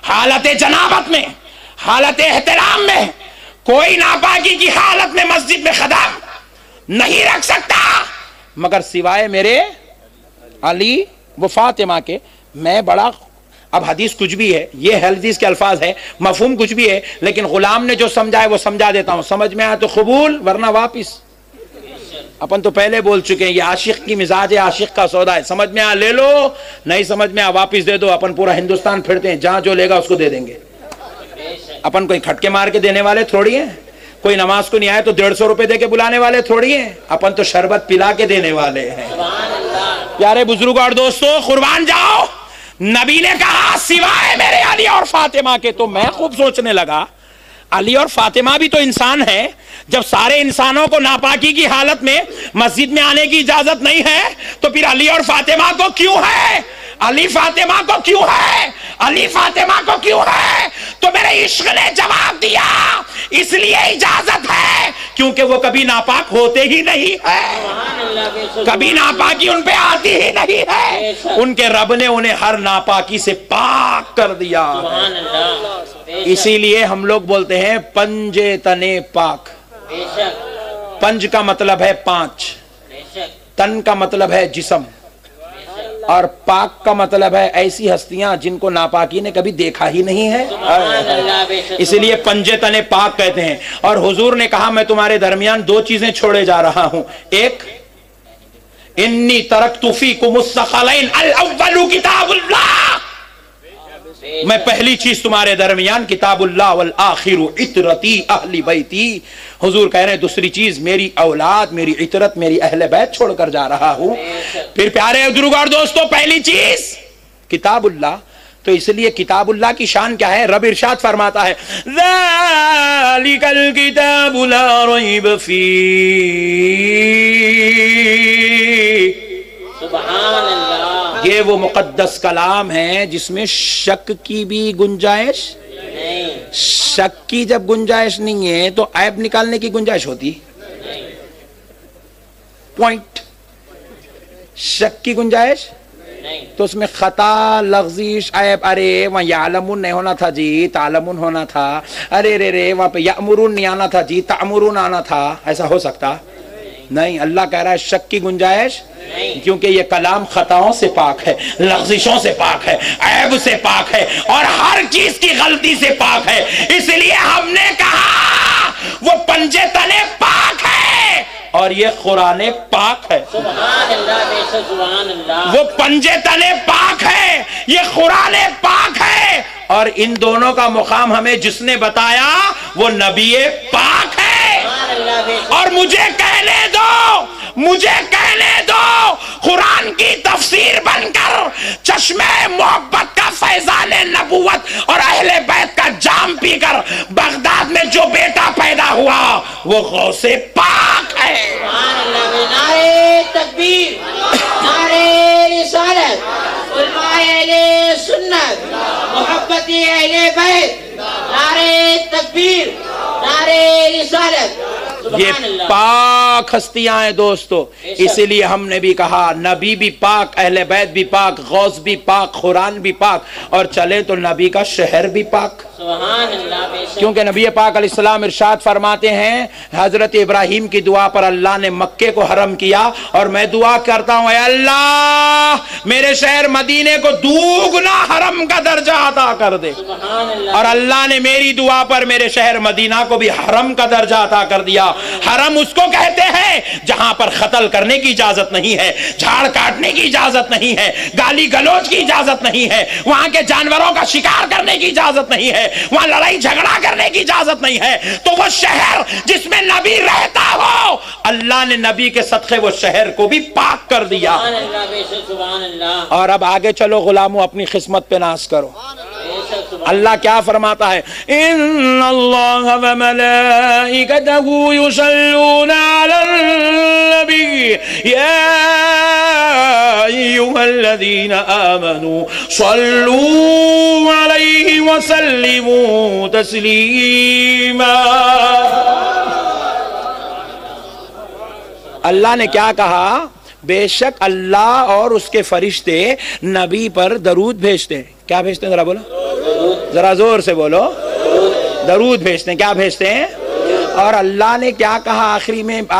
Speaker 1: حالت جنابت میں، حالت احترام میں، کوئی ناپاکی کی حالت میں مسجد میں قدم نہیں رکھ سکتا مگر سوائے میرے علی و فاطمہ کے. میں بڑا، اب حدیث کچھ بھی ہے، یہ حدیث کے الفاظ ہے، مفہوم کچھ بھی ہے، لیکن غلام نے جو سمجھا ہے وہ سمجھا دیتا ہوں. سمجھ میں آیا تو قبول، ورنہ واپس. اپن تو پہلے بول چکے ہیں یہ عاشق کی مزاج ہے، عاشق کا سودا ہے. سمجھ میں آیا لے لو، نہیں سمجھ میں آیا واپس دے دو. اپن پورا ہندوستان پھرتے ہیں، جہاں جو لے گا اس کو دے دیں گے. اپن کوئی کھٹکے مار کے دینے والے تھوڑی ہیں. کوئی نماز کو نہیں آئے تو 150 روپے دے کے بلانے والے تھوڑی ہیں. اپن تو شربت پلا کے دینے والے ہیں. پیارے بزرگ اور دوستو قربان جاؤ. نبی نے کہا سوائے میرے علی اور فاطمہ کے. تو میں خوب سوچنے لگا علی اور فاطمہ بھی تو انسان ہے. جب سارے انسانوں کو ناپاکی کی حالت میں مسجد میں آنے کی اجازت نہیں ہے تو پھر علی اور فاطمہ کو کیوں ہے؟ علی فاطمہ کو کیوں ہے؟ علی فاطمہ کو کیوں ہے؟ تو میرے عشق نے جواب دیا اس لیے اجازت ہے کیونکہ وہ کبھی ناپاک ہوتے ہی نہیں ہے، کبھی ناپاکی ان پہ آتی ہی نہیں ہے. ان کے رب نے انہیں ہر ناپاکی سے پاک کر دیا. اسی لیے ہم لوگ بولتے ہیں پنجے تنے پاک. پنج کا مطلب ہے 5. تن کا مطلب ہے جسم، اور پاک کا مطلب ہے ایسی ہستیاں جن کو ناپاکی نے کبھی دیکھا ہی نہیں ہے، اس لیے پنجے تنے پاک کہتے ہیں۔ اور حضور نے کہا میں تمہارے درمیان دو چیزیں چھوڑے جا رہا ہوں، ایک انی ترکت فیکم الثقلین الاول کتاب اللہ، میں پہلی چیز تمہارے درمیان کتاب اللہ والآخر عطرتی اہل بیتی، حضور کہہ رہے ہیں دوسری چیز میری اولاد، میری عطرت، میری اہل بیت چھوڑ کر جا رہا ہوں۔ پھر پیارے بزرگوں اور دوستوں پہلی چیز کتاب اللہ، تو اس لیے کتاب اللہ کی شان کیا ہے؟ رب ارشاد فرماتا ہے ذالک الکتاب لا ریب فیہ،
Speaker 2: سبحان اللہ،
Speaker 1: یہ وہ مقدس کلام ہے جس میں شک کی بھی گنجائش
Speaker 2: نہیں،
Speaker 1: شک کی جب گنجائش نہیں ہے تو عیب نکالنے کی گنجائش ہوتی، پوائنٹ، شک کی گنجائش
Speaker 2: نہیں،
Speaker 1: تو اس میں خطا، لغزش، عیب، ارے وہاں یعلمون نہیں ہونا تھا جی، تعلمون ہونا تھا، ارے رے رے وہاں پہ یأمرون نہیں آنا تھا جی، تعمرون آنا تھا، ایسا ہو سکتا نہیں۔ اللہ کہہ رہا ہے شک کی گنجائش
Speaker 2: نہیں،
Speaker 1: کیونکہ یہ کلام خطاؤں سے پاک ہے، لغزشوں سے پاک ہے، عیب سے پاک ہے، اور ہر چیز کی غلطی سے پاک ہے، اس لیے ہم نے کہا وہ پنجے تلے پاک ہے اور یہ قرآن پاک ہے،
Speaker 2: سبحان اللہ، بے شک سبحان اللہ،
Speaker 1: وہ پنجے تلے پاک ہے، یہ قرآن پاک ہے، اور ان دونوں کا مقام ہمیں جس نے بتایا وہ نبی پاک ہے۔
Speaker 2: سبحان اللہ، بے شک،
Speaker 1: اور مجھے کہنے دو، مجھے کہنے دو، قرآن کی تفسیر بن کر چشمے محبت کا فیضان نبوت اور اہل بیت کا جام پی کر بغداد میں جو بیٹا پیدا ہوا وہ غوث پاک ہے۔
Speaker 2: سبحان اللہ، بے نعرے تکبیر، نعرے رسالت، علماء اہل سنت، محبت اہل بیت، نعرے تکبیر، نعرے رسالت،
Speaker 1: یہ
Speaker 2: سبحان اللہ،
Speaker 1: پاک ہستیاں ہیں دوستو، اسی لیے ہم نے بھی کہا نبی بھی پاک، اہل بیت بھی پاک، غوث بھی پاک، قرآن بھی پاک، اور چلے تو نبی کا شہر بھی پاک،
Speaker 2: سبحان اللہ، بے شک،
Speaker 1: کیونکہ نبی پاک علیہ السلام ارشاد فرماتے ہیں حضرت ابراہیم کی دعا پر اللہ نے مکے کو حرم کیا، اور میں دعا کرتا ہوں اے اللہ میرے شہر مدینے کو دوگنا حرم کا درجہ عطا کر دے،
Speaker 2: سبحان اللہ،
Speaker 1: اور اللہ نے میری دعا پر میرے شہر مدینہ کو بھی حرم کا درجہ عطا کر دیا۔ حرم اس کو کہتے ہیں جہاں پر قتل کرنے کی اجازت نہیں ہے، جھاڑ کاٹنے کی اجازت نہیں ہے، گالی گلوچ کی اجازت نہیں ہے، وہاں کے جانوروں کا شکار کرنے کی اجازت نہیں ہے، وہاں لڑائی جھگڑا کرنے کی اجازت نہیں ہے، تو وہ شہر جس میں نبی رہتا ہو اللہ نے نبی کے صدقے وہ شہر کو بھی پاک کر دیا۔
Speaker 2: سبحان اللہ، بے شک سبحان اللہ،
Speaker 1: اور اب آگے چلو غلاموں، اپنی قسمت پہ ناز کرو۔
Speaker 2: بے شک سبحان
Speaker 1: اللہ کیا فرماتا ہے؟ ان اللہ و ملائکتہ یصلون علی النبی یا ایھا الذین آمنوا صلوا علیہ وسلموا تسلیما۔ اللہ نے کیا کہا؟ بے شک اللہ اور اس کے فرشتے نبی پر درود بھیجتے ہیں۔ کیا بھیجتے ہیں؟ ذرا بولو، ذرا زور سے بولو، درود بھیجتے ہیں۔ کیا بھیجتے ہیں؟ اور اللہ نے کیا کہا آخری میں؟